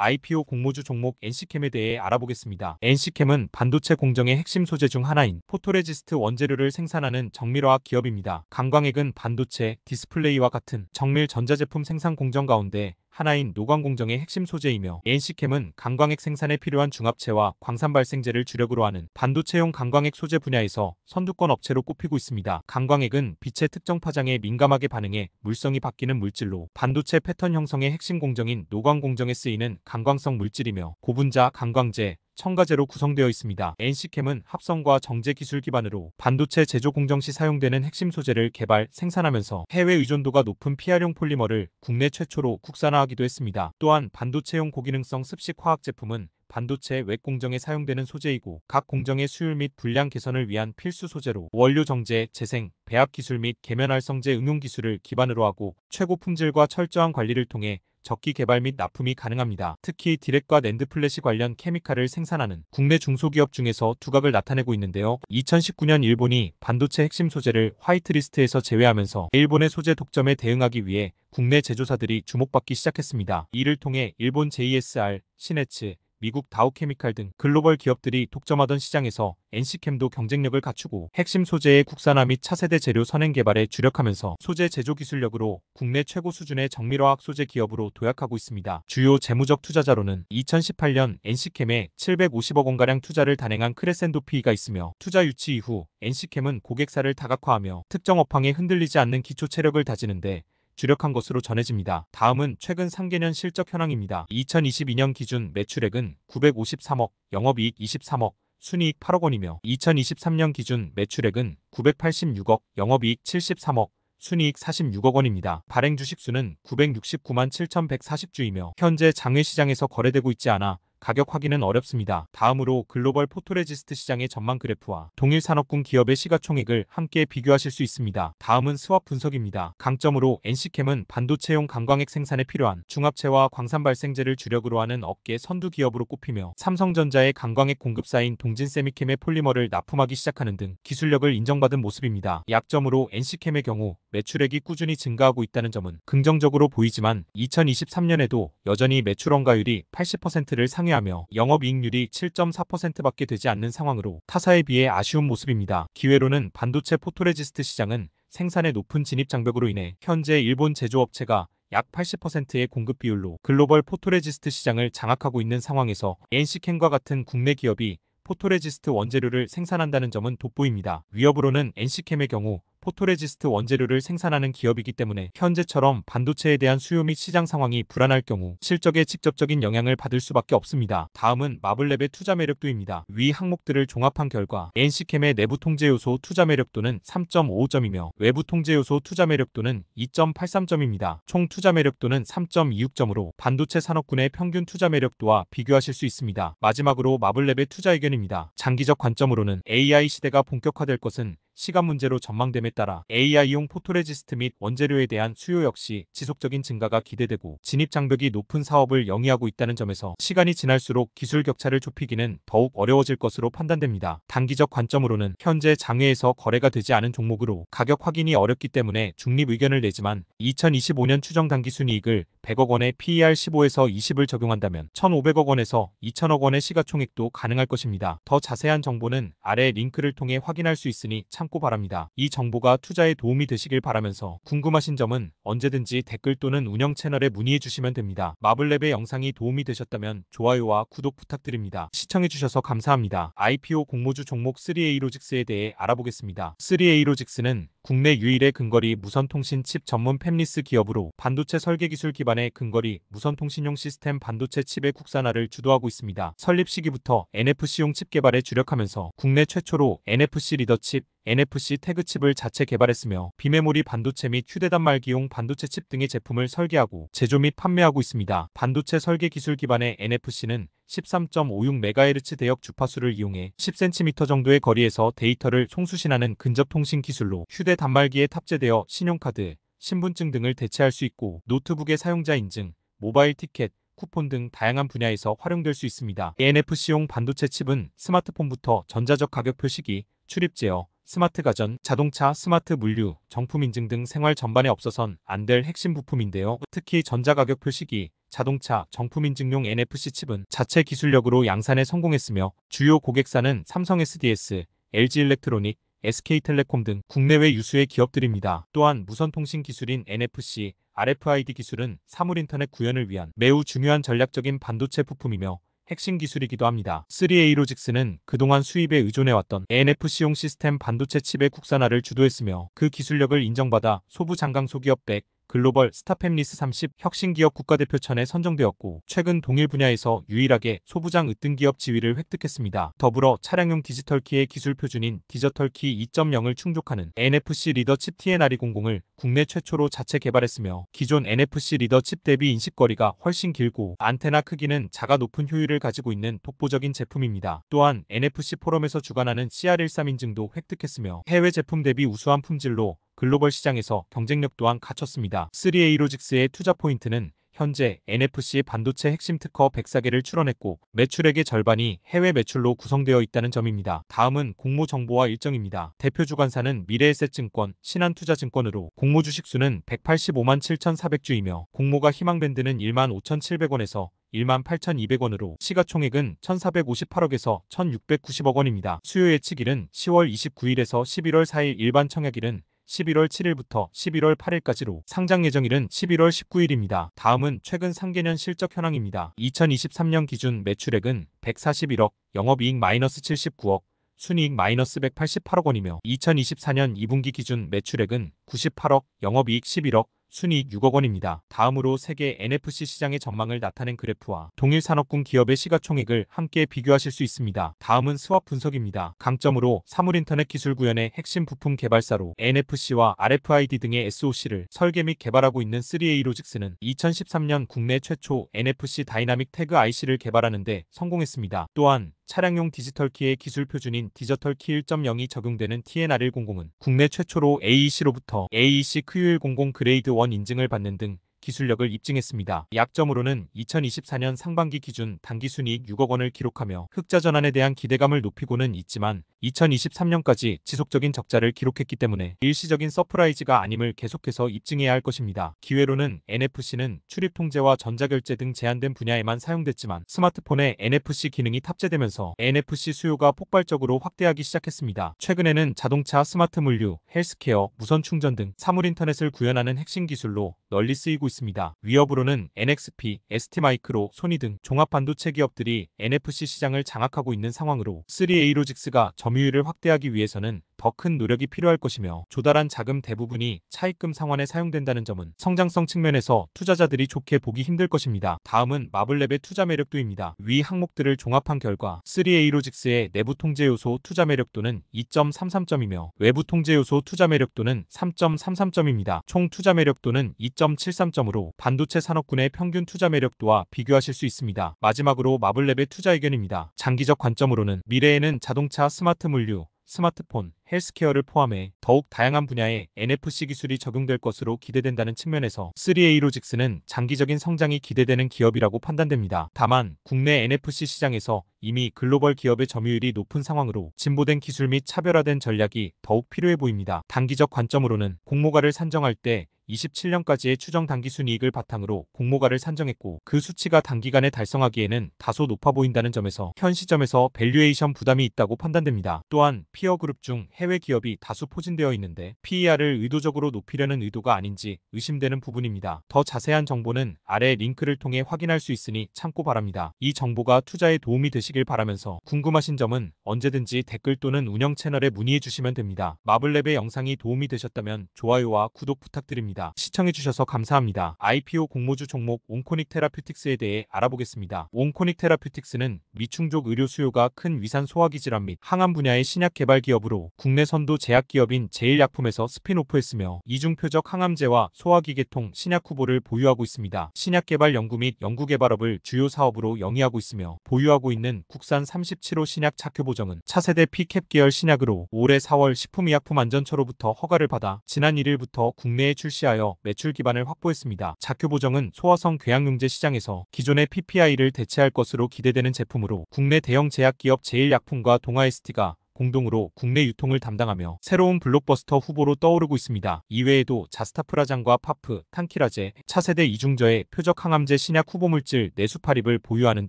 IPO 공모주 종목 NC캠에 대해 알아보겠습니다. NC캠은 반도체 공정의 핵심 소재 중 하나인 포토레지스트 원재료를 생산하는 정밀화학 기업입니다. 강광액은 반도체, 디스플레이와 같은 정밀 전자제품 생산 공정 가운데 하나인 노광 공정의 핵심 소재이며 NC캠은 강광액 생산에 필요한 중합체와 광산 발생제를 주력으로 하는 반도체용 강광액 소재 분야에서 선두권 업체로 꼽히고 있습니다. 강광액은 빛의 특정 파장에 민감하게 반응해 물성이 바뀌는 물질로 반도체 패턴 형성의 핵심 공정인 노광 공정에 쓰이는 강광성 물질이며 고분자, 강광제, 첨가제로 구성되어 있습니다. NC캠은 합성과 정제 기술 기반으로 반도체 제조 공정 시 사용되는 핵심 소재를 개발, 생산하면서 해외 의존도가 높은 PR용 폴리머를 국내 최초로 국산화하기도 했습니다. 또한 반도체용 고기능성 습식 화학 제품은 반도체 외 공정에 사용되는 소재이고 각 공정의 수율 및 분량 개선을 위한 필수 소재로 원료 정제, 재생, 배합 기술 및 계면 활성제 응용 기술을 기반으로 하고 최고 품질과 철저한 관리를 통해 적기 개발 및 납품이 가능합니다. 특히 디렉과 낸드 플래시 관련 케미칼을 생산하는 국내 중소기업 중에서 두각을 나타내고 있는데요. 2019년 일본이 반도체 핵심 소재를 화이트리스트에서 제외하면서 일본의 소재 독점에 대응하기 위해 국내 제조사들이 주목받기 시작했습니다. 이를 통해 일본 JSR, 시네츠, 미국 다우케미칼 등 글로벌 기업들이 독점하던 시장에서 NC캠도 경쟁력을 갖추고 핵심 소재의 국산화 및 차세대 재료 선행 개발에 주력하면서 소재 제조 기술력으로 국내 최고 수준의 정밀화학 소재 기업으로 도약하고 있습니다. 주요 재무적 투자자로는 2018년 NC캠에 750억 원가량 투자를 단행한 크레센도 PE가 있으며 투자 유치 이후 NC캠은 고객사를 다각화하며 특정 업황에 흔들리지 않는 기초 체력을 다지는데 주력한 것으로 전해집니다. 다음은 최근 3개년 실적 현황입니다. 2022년 기준 매출액은 953억, 영업이익 23억, 순이익 8억 원이며 2023년 기준 매출액은 986억, 영업이익 73억, 순이익 46억 원입니다. 발행 주식수는 969만 7,140주이며 현재 장외시장에서 거래되고 있지 않아 가격 확인은 어렵습니다. 다음으로 글로벌 포토레지스트 시장의 전망 그래프와 동일 산업군 기업의 시가총액을 함께 비교하실 수 있습니다. 다음은 스왑 분석입니다. 강점으로 NC캠은 반도체용 강광액 생산에 필요한 중합체와 광산 발생제를 주력으로 하는 업계 선두 기업으로 꼽히며 삼성전자의 강광액 공급사인 동진세미캠의 폴리머를 납품하기 시작하는 등 기술력을 인정받은 모습입니다. 약점으로 NC캠의 경우 매출액이 꾸준히 증가하고 있다는 점은 긍정적으로 보이지만 2023년에도 여전히 매출 원가율이 80%를 상회하며 영업이익률이 7.4%밖에 되지 않는 상황으로 타사에 비해 아쉬운 모습입니다. 기회로는 반도체 포토레지스트 시장은 생산의 높은 진입 장벽으로 인해 현재 일본 제조업체가 약 80%의 공급 비율로 글로벌 포토레지스트 시장을 장악하고 있는 상황에서 NC캠과 같은 국내 기업이 포토레지스트 원재료를 생산한다는 점은 돋보입니다. 위협으로는 NC캠의 경우 포토레지스트 원재료를 생산하는 기업이기 때문에 현재처럼 반도체에 대한 수요 및 시장 상황이 불안할 경우 실적에 직접적인 영향을 받을 수밖에 없습니다. 다음은 마블랩의 투자 매력도입니다. 위 항목들을 종합한 결과 NC캠의 내부 통제 요소 투자 매력도는 3.55점이며 외부 통제 요소 투자 매력도는 2.83점입니다. 총 투자 매력도는 3.26점으로 반도체 산업군의 평균 투자 매력도와 비교하실 수 있습니다. 마지막으로 마블랩의 투자 의견입니다. 장기적 관점으로는 AI 시대가 본격화될 것은 시간 문제로 전망됨에 따라 AI용 포토레지스트 및 원재료에 대한 수요 역시 지속적인 증가가 기대되고 진입 장벽이 높은 사업을 영위하고 있다는 점에서 시간이 지날수록 기술 격차를 좁히기는 더욱 어려워질 것으로 판단됩니다. 단기적 관점으로는 현재 장외에서 거래가 되지 않은 종목으로 가격 확인이 어렵기 때문에 중립 의견을 내지만 2025년 추정 당기 순이익을 100억 원의 PER 15에서 20을 적용한다면 1,500억 원에서 2,000억 원의 시가총액도 가능할 것입니다. 더 자세한 정보는 아래 링크를 통해 확인할 수 있으니 참고 바랍니다. 이 정보가 투자에 도움이 되시길 바라면서 궁금하신 점은 언제든지 댓글 또는 운영 채널에 문의해 주시면 됩니다. 마블랩의 영상이 도움이 되셨다면 좋아요와 구독 부탁드립니다. 시청해주셔서 감사합니다. IPO 공모주 종목 3A로직스에 대해 알아보겠습니다. 3A로직스는 국내 유일의 근거리 무선통신 칩 전문 팹리스 기업으로 반도체 설계 기술 기반의 근거리 무선통신용 시스템 반도체 칩의 국산화를 주도하고 있습니다. 설립 시기부터 NFC용 칩 개발에 주력하면서 국내 최초로 NFC 리더 칩, NFC 태그 칩을 자체 개발했으며 비메모리 반도체 및 휴대단말기용 반도체 칩 등의 제품을 설계하고 제조 및 판매하고 있습니다. 반도체 설계 기술 기반의 NFC는 13.56MHz 대역 주파수를 이용해 10cm 정도의 거리에서 데이터를 송수신하는 근접 통신 기술로 휴대단말기에 탑재되어 신용카드, 신분증 등을 대체할 수 있고 노트북의 사용자 인증, 모바일 티켓, 쿠폰 등 다양한 분야에서 활용될 수 있습니다. NFC용 반도체 칩은 스마트폰부터 전자적 가격 표시기, 출입 제어, 스마트 가전, 자동차, 스마트 물류, 정품 인증 등 생활 전반에 없어선 안 될 핵심 부품인데요. 특히 전자가격 표시기, 자동차, 정품 인증용 NFC 칩은 자체 기술력으로 양산에 성공했으며 주요 고객사는 삼성 SDS, LG일렉트로닉, SK텔레콤 등 국내외 유수의 기업들입니다. 또한 무선통신 기술인 NFC, RFID 기술은 사물인터넷 구현을 위한 매우 중요한 전략적인 반도체 부품이며 핵심 기술이기도 합니다. 3A 로직스는 그동안 수입에 의존해왔던 NFC용 시스템 반도체 칩의 국산화를 주도했으며 그 기술력을 인정받아 소부 장강 소기업 100, 글로벌 스타팹리스 30 혁신기업 국가대표천에 선정되었고 최근 동일 분야에서 유일하게 소부장 으뜸기업 지위를 획득했습니다. 더불어 차량용 디지털키의 기술 표준인 디지털키 2.0을 충족하는 NFC 리더 칩 TNRE00을 국내 최초로 자체 개발했으며 기존 NFC 리더 칩 대비 인식거리가 훨씬 길고 안테나 크기는 작아 높은 효율을 가지고 있는 독보적인 제품입니다. 또한 NFC 포럼에서 주관하는 CR13 인증도 획득했으며 해외 제품 대비 우수한 품질로 글로벌 시장에서 경쟁력 또한 갖췄습니다. 3A 로직스의 투자 포인트는 현재 NFC 반도체 핵심 특허 104개를 출원했고 매출액의 절반이 해외 매출로 구성되어 있다는 점입니다. 다음은 공모 정보와 일정입니다. 대표 주관사는 미래에셋증권, 신한투자증권으로 공모 주식수는 185만 7,400주이며 공모가 희망밴드는 1만 5,700원에서 1만 8,200원으로 시가총액은 1,458억에서 1,690억 원입니다. 수요 예측일은 10월 29일에서 11월 4일 일반 청약일은 11월 7일부터 11월 8일까지로 상장 예정일은 11월 19일입니다. 다음은 최근 상계년 실적 현황입니다. 2023년 기준 매출액은 141억, 영업이익 마이너스 79억, 순이익 마이너스 188억 원이며 2024년 2분기 기준 매출액은 98억, 영업이익 11억, 순이익 6억 원입니다. 다음으로 세계 NFC 시장의 전망을 나타낸 그래프와 동일 산업군 기업의 시가총액을 함께 비교하실 수 있습니다. 다음은 스왑 분석입니다. 강점으로 사물인터넷 기술 구현의 핵심 부품 개발사로 NFC와 RFID 등의 SoC를 설계 및 개발하고 있는 3A 로직스는 2013년 국내 최초 NFC 다이나믹 태그 IC를 개발하는 데 성공했습니다. 또한 차량용 디지털키의 기술 표준인 디지털키 1.0이 적용되는 TNR100은 국내 최초로 AEC로부터 AEC Q100 그레이드 1 인증을 받는 등 기술력을 입증했습니다. 약점으로는 2024년 상반기 기준 당기순이익 6억 원을 기록하며 흑자 전환에 대한 기대감을 높이고는 있지만 2023년까지 지속적인 적자를 기록했기 때문에 일시적인 서프라이즈가 아님을 계속해서 입증해야 할 것입니다. 기회로는 NFC는 출입 통제와 전자결제 등 제한된 분야에만 사용됐지만 스마트폰에 NFC 기능이 탑재되면서 NFC 수요가 폭발적으로 확대하기 시작했습니다. 최근에는 자동차, 스마트 물류, 헬스케어, 무선 충전 등 사물인터넷을 구현하는 핵심 기술로 널리 쓰이고 있습니다. 위협으로는 NXP, ST마이크로, 소니 등 종합반도체 기업들이 NFC 시장을 장악하고 있는 상황으로 3A 로직스가 점유율을 확대하기 위해서는 더 큰 노력이 필요할 것이며 조달한 자금 대부분이 차입금 상환에 사용된다는 점은 성장성 측면에서 투자자들이 좋게 보기 힘들 것입니다. 다음은 마블랩의 투자 매력도입니다. 위 항목들을 종합한 결과 3A 로직스의 내부 통제 요소 투자 매력도는 2.33점이며 외부 통제 요소 투자 매력도는 3.33점입니다. 총 투자 매력도는 2.73점으로 반도체 산업군의 평균 투자 매력도와 비교하실 수 있습니다. 마지막으로 마블랩의 투자 의견입니다. 장기적 관점으로는 미래에는 자동차, 스마트 물류, 스마트폰, 헬스케어를 포함해 더욱 다양한 분야에 NFC 기술이 적용될 것으로 기대된다는 측면에서 3A 로직스는 장기적인 성장이 기대되는 기업이라고 판단됩니다. 다만 국내 NFC 시장에서 이미 글로벌 기업의 점유율이 높은 상황으로 진보된 기술 및 차별화된 전략이 더욱 필요해 보입니다. 단기적 관점으로는 공모가를 산정할 때 27년까지의 추정 당기순이익을 바탕으로 공모가를 산정했고 그 수치가 단기간에 달성하기에는 다소 높아 보인다는 점에서 현 시점에서 밸류에이션 부담이 있다고 판단됩니다. 또한 피어 그룹 중 해외 기업이 다수 포진되어 있는데 PER을 의도적으로 높이려는 의도가 아닌지 의심되는 부분입니다. 더 자세한 정보는 아래 링크를 통해 확인할 수 있으니 참고 바랍니다. 이 정보가 투자에 도움이 되시길 바라면서 궁금하신 점은 언제든지 댓글 또는 운영 채널에 문의해 주시면 됩니다. 마블랩의 영상이 도움이 되셨다면 좋아요와 구독 부탁드립니다. 시청해주셔서 감사합니다. IPO 공모주 종목 온코닉 테라퓨틱스에 대해 알아보겠습니다. 온코닉 테라퓨틱스는 미충족 의료 수요가 큰 위산 소화기 질환 및 항암 분야의 신약 개발 기업으로 국내 선도 제약기업인 제일약품에서 스핀오프했으며 이중표적 항암제와 소화기 계통 신약 후보를 보유하고 있습니다. 신약 개발 연구 및 연구 개발업을 주요 사업으로 영위하고 있으며 보유하고 있는 국산 37호 신약 착효보정은 차세대 P캡 계열 신약으로 올해 4월 식품의약품안전처로부터 허가를 받아 지난 1일부터 국내에 출시하여 매출 기반을 확보했습니다. 작효보정은 소화성 궤양용제 시장에서 기존의 PPI를 대체할 것으로 기대되는 제품으로 국내 대형 제약기업 제일약품과 동아ST가 공동으로 국내 유통을 담당하며 새로운 블록버스터 후보로 떠오르고 있습니다. 이외에도 자스타프라잔과 파프, 탄키라제, 차세대 이중저의 표적 항암제 신약 후보물질 네수파립을 보유하는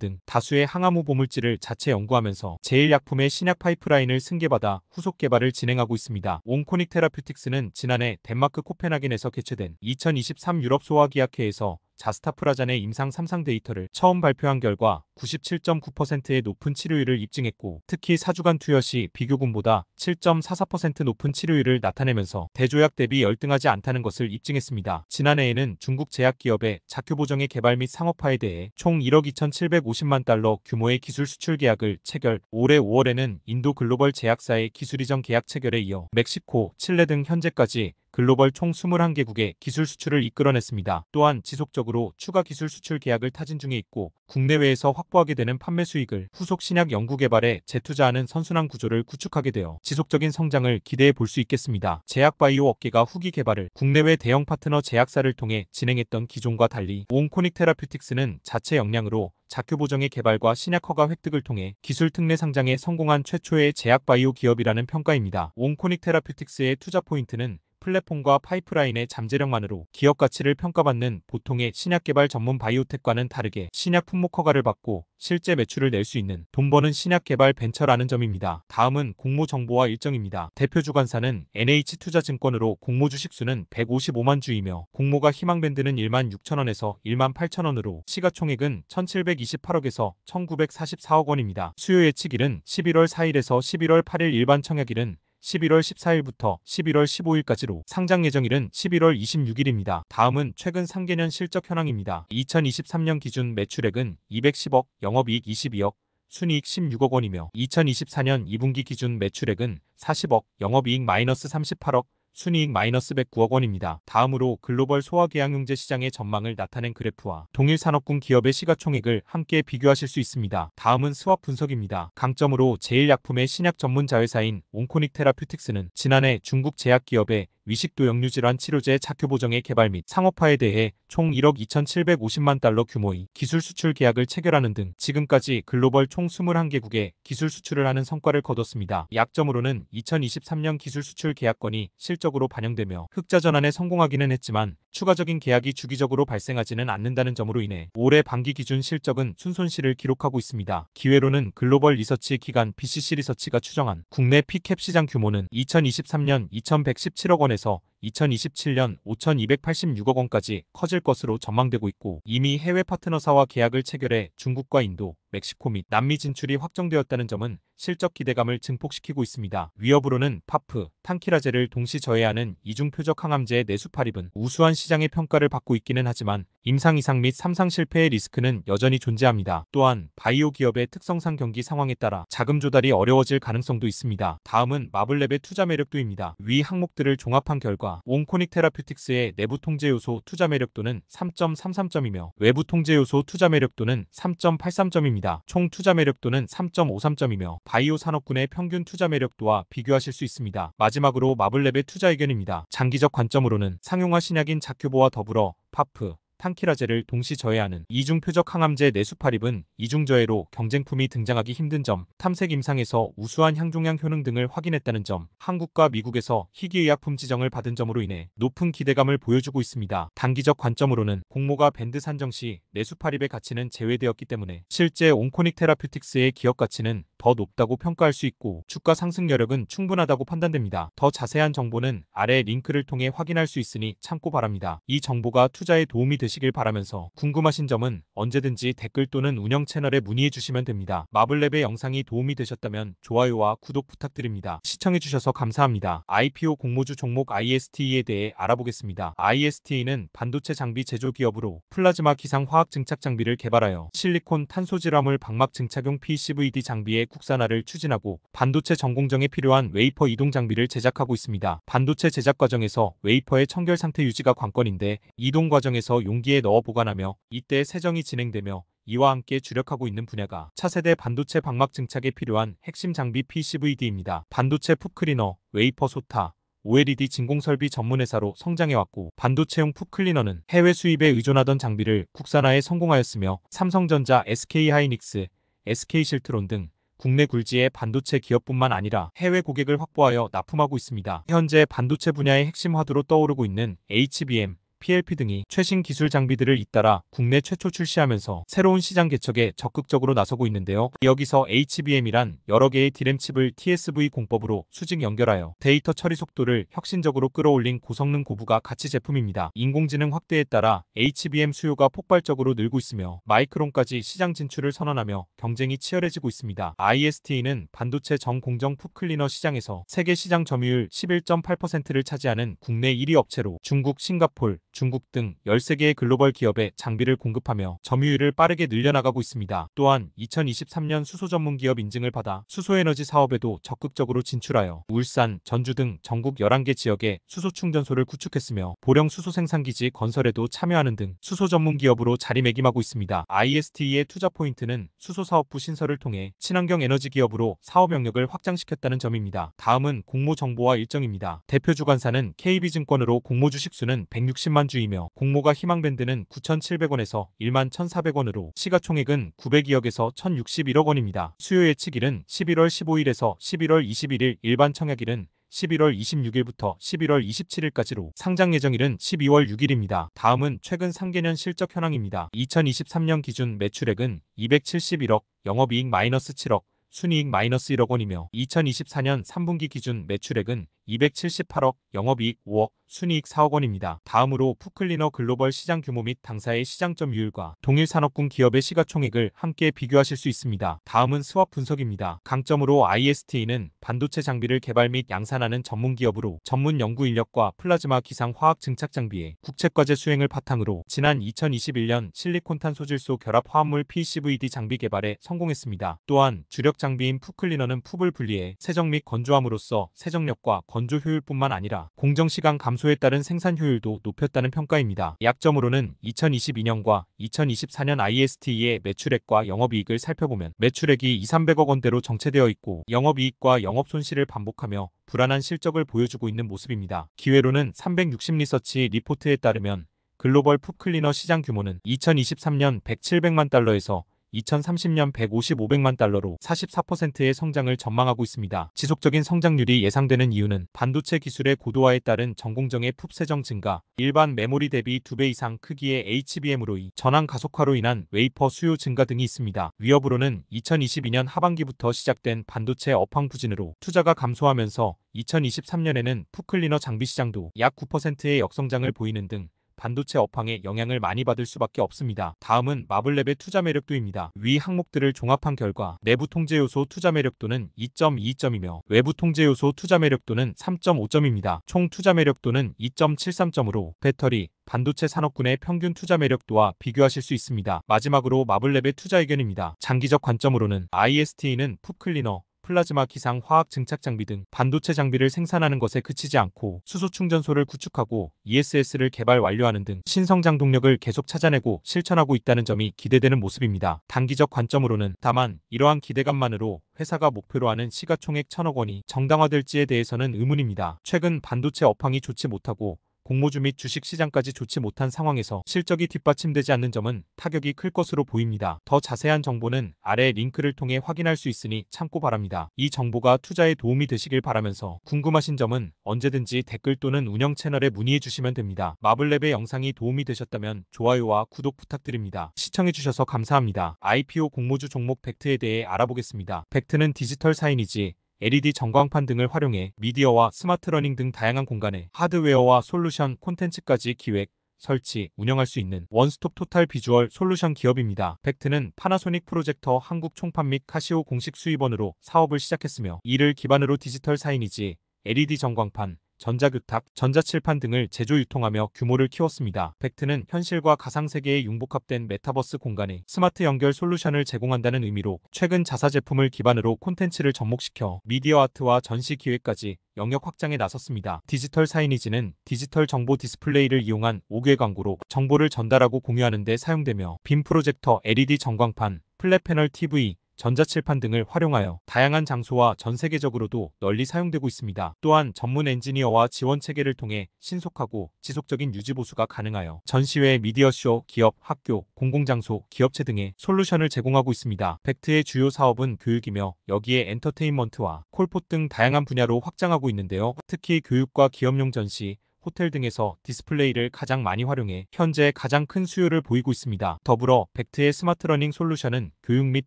등 다수의 항암 후보물질을 자체 연구하면서 제1약품의 신약 파이프라인을 승계받아 후속 개발을 진행하고 있습니다. 옹코닉 테라퓨틱스는 지난해 덴마크 코펜하겐에서 개최된 2023 유럽 소화기약회에서 자스타프라잔의 임상 3상 데이터를 처음 발표한 결과 97.9%의 높은 치료율을 입증했고, 특히 4주간 투여 시 비교군보다 7.44% 높은 치료율을 나타내면서 대조약 대비 열등하지 않다는 것을 입증했습니다. 지난해에는 중국 제약기업의 자큐보정의 개발 및 상업화에 대해 총 1억 2,750만 달러 규모의 기술 수출 계약을 체결, 올해 5월에는 인도 글로벌 제약사의 기술 이전 계약 체결에 이어 멕시코, 칠레 등 현재까지 글로벌 총 21개국의 기술 수출을 이끌어냈습니다. 또한 지속적으로 추가 기술 수출 계약을 타진 중에 있고, 국내외에서 확보하게 되는 판매 수익을 후속 신약 연구 개발에 재투자하는 선순환 구조를 구축하게 되어 지속적인 성장을 기대해 볼 수 있겠습니다. 제약바이오 업계가 후기 개발을 국내외 대형 파트너 제약사를 통해 진행했던 기존과 달리 옹코닉 테라퓨틱스는 자체 역량으로 자큐보정의 개발과 신약 허가 획득을 통해 기술 특례 상장에 성공한 최초의 제약바이오 기업이라는 평가입니다. 옹코닉 테라퓨틱스의 투자 포인트는 플랫폼과 파이프라인의 잠재력만으로 기업 가치를 평가받는 보통의 신약 개발 전문 바이오텍과는 다르게 신약 품목 허가를 받고 실제 매출을 낼 수 있는 돈 버는 신약 개발 벤처라는 점입니다. 다음은 공모 정보와 일정입니다. 대표 주관사는 NH투자증권으로 공모 주식수는 155만 주이며 공모가 희망밴드는 1만 6천원에서 1만 8천원으로 시가총액은 1728억에서 1944억 원입니다. 수요 예측일은 11월 4일에서 11월 8일, 일반 청약일은 11월 14일부터 11월 15일까지로 상장 예정일은 11월 26일입니다. 다음은 최근 상계년 실적 현황입니다. 2023년 기준 매출액은 210억, 영업이익 22억, 순이익 16억 원이며 2024년 2분기 기준 매출액은 40억, 영업이익 마이너스 38억, 순이익 마이너스 109억 원입니다. 다음으로 글로벌 소화계양용제 시장의 전망을 나타낸 그래프와 동일 산업군 기업의 시가총액을 함께 비교하실 수 있습니다. 다음은 스왑 분석입니다. 강점으로 제1약품의 신약 전문 자회사인 옹코닉 테라퓨틱스는 지난해 중국 제약기업의 위식도역류질환 치료제 자큐보정의 개발 및 상업화에 대해 총 1억 2,750만 달러 규모의 기술 수출 계약을 체결하는 등 지금까지 글로벌 총 21개국에 기술 수출을 하는 성과를 거뒀습니다. 약점으로는 2023년 기술 수출 계약건이 실적으로 반영되며 흑자 전환에 성공하기는 했지만 추가적인 계약이 주기적으로 발생하지는 않는다는 점으로 인해 올해 반기 기준 실적은 순손실을 기록하고 있습니다. 기회로는 글로벌 리서치 기관 BCC 리서치가 추정한 국내 피캡 시장 규모는 2023년 2,117억 원에서 2027년 5,286억 원까지 커질 것으로 전망되고 있고, 이미 해외 파트너사와 계약을 체결해 중국과 인도, 멕시코 및 남미 진출이 확정되었다는 점은 실적 기대감을 증폭시키고 있습니다. 위협으로는 파프, 탄키라제를 동시 저해하는 이중 표적 항암제의 네수파립은 우수한 시장의 평가를 받고 있기는 하지만 임상 이상 및 3상 실패의 리스크는 여전히 존재합니다. 또한 바이오 기업의 특성상 경기 상황에 따라 자금 조달이 어려워질 가능성도 있습니다. 다음은 마블랩의 투자 매력도입니다. 위 항목들을 종합한 결과 옹코닉 테라퓨틱스의 내부 통제 요소 투자 매력도는 3.33점이며 외부 통제 요소 투자 매력도는 3.83점입니다. 총 투자 매력도는 3.53점이며 바이오 산업군의 평균 투자 매력도와 비교하실 수 있습니다. 마지막으로 마블랩의 투자 의견입니다. 장기적 관점으로는 상용화 신약인 자큐보와 더불어 파프, 탄키라제를 동시 저해하는 이중 표적 항암제 네수파립은 이중 저해로 경쟁품이 등장하기 힘든 점, 탐색 임상에서 우수한 향종량 효능 등을 확인했다는 점, 한국과 미국에서 희귀의약품 지정을 받은 점으로 인해 높은 기대감을 보여주고 있습니다. 단기적 관점으로는 공모가 밴드 산정 시 네수파립의 가치는 제외되었기 때문에 실제 옹코닉 테라퓨틱스의 기업 가치는 더 높다고 평가할 수 있고 주가 상승 여력은 충분하다고 판단됩니다. 더 자세한 정보는 아래 링크를 통해 확인할 수 있으니 참고 바랍니다. 이 정보가 투자에 도움이 되시길 바라면서 궁금하신 점은 언제든지 댓글 또는 운영 채널에 문의해 주시면 됩니다. 마블랩의 영상이 도움이 되셨다면 좋아요와 구독 부탁드립니다. 시청해주셔서 감사합니다. IPO 공모주 종목 ISTE에 대해 알아보겠습니다. ISTE는 반도체 장비 제조 기업으로 플라즈마 기상 화학 증착 장비를 개발하여 실리콘 탄소질화물 방막 증착용 PCVD 장비의 국산화를 추진하고 반도체 전공정에 필요한 웨이퍼 이동 장비를 제작하고 있습니다. 반도체 제작 과정에서 웨이퍼의 청결 상태 유지가 관건인데 이동 과정에서 용기에 넣어 보관하며 이때 세정이 진행되며 이와 함께 주력하고 있는 분야가 차세대 반도체 방막 증착에 필요한 핵심 장비 PCVD입니다. 반도체 풋클리너, 웨이퍼 소타, OLED 진공설비 전문회사로 성장해왔고 반도체용 풋클리너는 해외 수입에 의존하던 장비를 국산화에 성공하였으며 삼성전자, SK하이닉스, SK실트론 등 국내 굴지의 반도체 기업뿐만 아니라 해외 고객을 확보하여 납품하고 있습니다. 현재 반도체 분야의 핵심 화두로 떠오르고 있는 HBM, PLP 등이 최신 기술 장비들을 잇따라 국내 최초 출시하면서 새로운 시장 개척에 적극적으로 나서고 있는데요. 여기서 HBM이란 여러 개의 D램 칩을 TSV 공법으로 수직 연결하여 데이터 처리 속도를 혁신적으로 끌어올린 고성능 고부가 가치 제품입니다. 인공지능 확대에 따라 HBM 수요가 폭발적으로 늘고 있으며 마이크론까지 시장 진출을 선언하며 경쟁이 치열해지고 있습니다. IST는 반도체 전공정 풋클리너 시장에서 세계 시장 점유율 11.8%를 차지하는 국내 1위 업체로 중국, 싱가폴, 중국 등 13개의 글로벌 기업에 장비를 공급하며 점유율을 빠르게 늘려나가고 있습니다. 또한 2023년 수소 전문 기업 인증을 받아 수소에너지 사업에도 적극적으로 진출하여 울산, 전주 등 전국 11개 지역에 수소 충전소를 구축했으며 보령 수소 생산기지 건설에도 참여하는 등 수소 전문 기업으로 자리매김하고 있습니다. IST의 투자 포인트는 수소 사업부 신설을 통해 친환경 에너지 기업으로 사업 영역을 확장시켰다는 점입니다. 다음은 공모 정보와 일정입니다. 대표 주관사는 KB증권으로 공모 주식 수는 160만 주이며 공모가 희망밴드는 9,700원에서 1만 1,400원으로 시가총액은 902억에서 1,061억 원입니다. 수요 예측일은 11월 15일에서 11월 21일, 일반 청약일은 11월 26일부터 11월 27일까지로 상장 예정일은 12월 6일입니다. 다음은 최근 상계년 실적 현황입니다. 2023년 기준 매출액은 271억, 영업이익 마이너스 7억, 순이익 마이너스 1억 원이며 2024년 3분기 기준 매출액은 278억, 영업이익 5억, 순이익 4억 원입니다. 다음으로 풋클리너 글로벌 시장 규모 및 당사의 시장 점유율과 동일 산업군 기업의 시가총액을 함께 비교하실 수 있습니다. 다음은 스왑 분석입니다. 강점으로 IST는 반도체 장비를 개발 및 양산하는 전문 기업으로 전문 연구 인력과 플라즈마 기상 화학 증착 장비의 국책과제 수행을 바탕으로 지난 2021년 실리콘탄 소질소 결합 화합물 PCVD 장비 개발에 성공했습니다. 또한 주력 장비인 풋클리너는 풋을 분리해 세정 및 건조함으로써 세정력과 건조 효율뿐만 아니라 공정 시간 감소에 따른 생산 효율도 높였다는 평가입니다. 약점으로는 2022년과 2024년 IST의 매출액과 영업이익을 살펴보면 매출액이 200~300억 원대로 정체되어 있고 영업이익과 영업손실을 반복하며 불안한 실적을 보여주고 있는 모습입니다. 기회로는 360리서치 리포트에 따르면 글로벌 풋클리너 시장 규모는 2023년 100~700만 달러에서 2030년 150~500만 달러로 44%의 성장을 전망하고 있습니다. 지속적인 성장률이 예상되는 이유는 반도체 기술의 고도화에 따른 전공정의 풋 세정 증가, 일반 메모리 대비 2배 이상 크기의 HBM으로의 전환 가속화로 인한 웨이퍼 수요 증가 등이 있습니다. 위협으로는 2022년 하반기부터 시작된 반도체 업황 부진으로 투자가 감소하면서 2023년에는 풋클리너 장비 시장도 약 9%의 역성장을 보이는 등 반도체 업황에 영향을 많이 받을 수밖에 없습니다. 다음은 마블랩의 투자 매력도입니다. 위 항목들을 종합한 결과 내부 통제 요소 투자 매력도는 2.22점이며 외부 통제 요소 투자 매력도는 3.5점입니다. 총 투자 매력도는 2.73점으로 배터리, 반도체 산업군의 평균 투자 매력도와 비교하실 수 있습니다. 마지막으로 마블랩의 투자 의견입니다. 장기적 관점으로는 IST는 풋클리너, 플라즈마 기상 화학 증착 장비 등 반도체 장비를 생산하는 것에 그치지 않고 수소 충전소를 구축하고 ESS를 개발 완료하는 등 신성장 동력을 계속 찾아내고 실천하고 있다는 점이 기대되는 모습입니다. 단기적 관점으로는 다만 이러한 기대감만으로 회사가 목표로 하는 시가총액 1,000억 원이 정당화될지에 대해서는 의문입니다. 최근 반도체 업황이 좋지 못하고 공모주 및 주식시장까지 좋지 못한 상황에서 실적이 뒷받침되지 않는 점은 타격이 클 것으로 보입니다. 더 자세한 정보는 아래 링크를 통해 확인할 수 있으니 참고 바랍니다. 이 정보가 투자에 도움이 되시길 바라면서 궁금하신 점은 언제든지 댓글 또는 운영 채널에 문의해 주시면 됩니다. 마블랩의 영상이 도움이 되셨다면 좋아요와 구독 부탁드립니다. 시청해주셔서 감사합니다. IPO 공모주 종목 벡트에 대해 알아보겠습니다. 벡트는 디지털 사이니지, LED 전광판 등을 활용해 미디어와 스마트 러닝 등 다양한 공간에 하드웨어와 솔루션, 콘텐츠까지 기획, 설치, 운영할 수 있는 원스톱 토탈 비주얼 솔루션 기업입니다. 벡트는 파나소닉 프로젝터 한국 총판 및 카시오 공식 수입원으로 사업을 시작했으며 이를 기반으로 디지털 사이니지, LED 전광판, 전자교탁, 전자칠판 등을 제조 유통하며 규모를 키웠습니다. 벡트는 현실과 가상세계의 융복합된 메타버스 공간에 스마트 연결 솔루션을 제공한다는 의미로 최근 자사 제품을 기반으로 콘텐츠를 접목시켜 미디어 아트와 전시 기획까지 영역 확장에 나섰습니다. 디지털 사이니지는 디지털 정보 디스플레이를 이용한 5개 광고로 정보를 전달하고 공유하는 데 사용되며 빔 프로젝터, LED 전광판, 플랫 패널 TV, 전자칠판 등을 활용하여 다양한 장소와 전 세계적으로도 널리 사용되고 있습니다. 또한 전문 엔지니어와 지원 체계를 통해 신속하고 지속적인 유지 보수가 가능하여 전시회, 미디어쇼, 기업, 학교, 공공장소, 기업체 등의 솔루션을 제공하고 있습니다. 벡트의 주요 사업은 교육이며 여기에 엔터테인먼트와 콜폿 등 다양한 분야로 확장하고 있는데요. 특히 교육과 기업용 전시, 호텔 등에서 디스플레이를 가장 많이 활용해 현재 가장 큰 수요를 보이고 있습니다. 더불어 벡트의 스마트 러닝 솔루션은 교육 및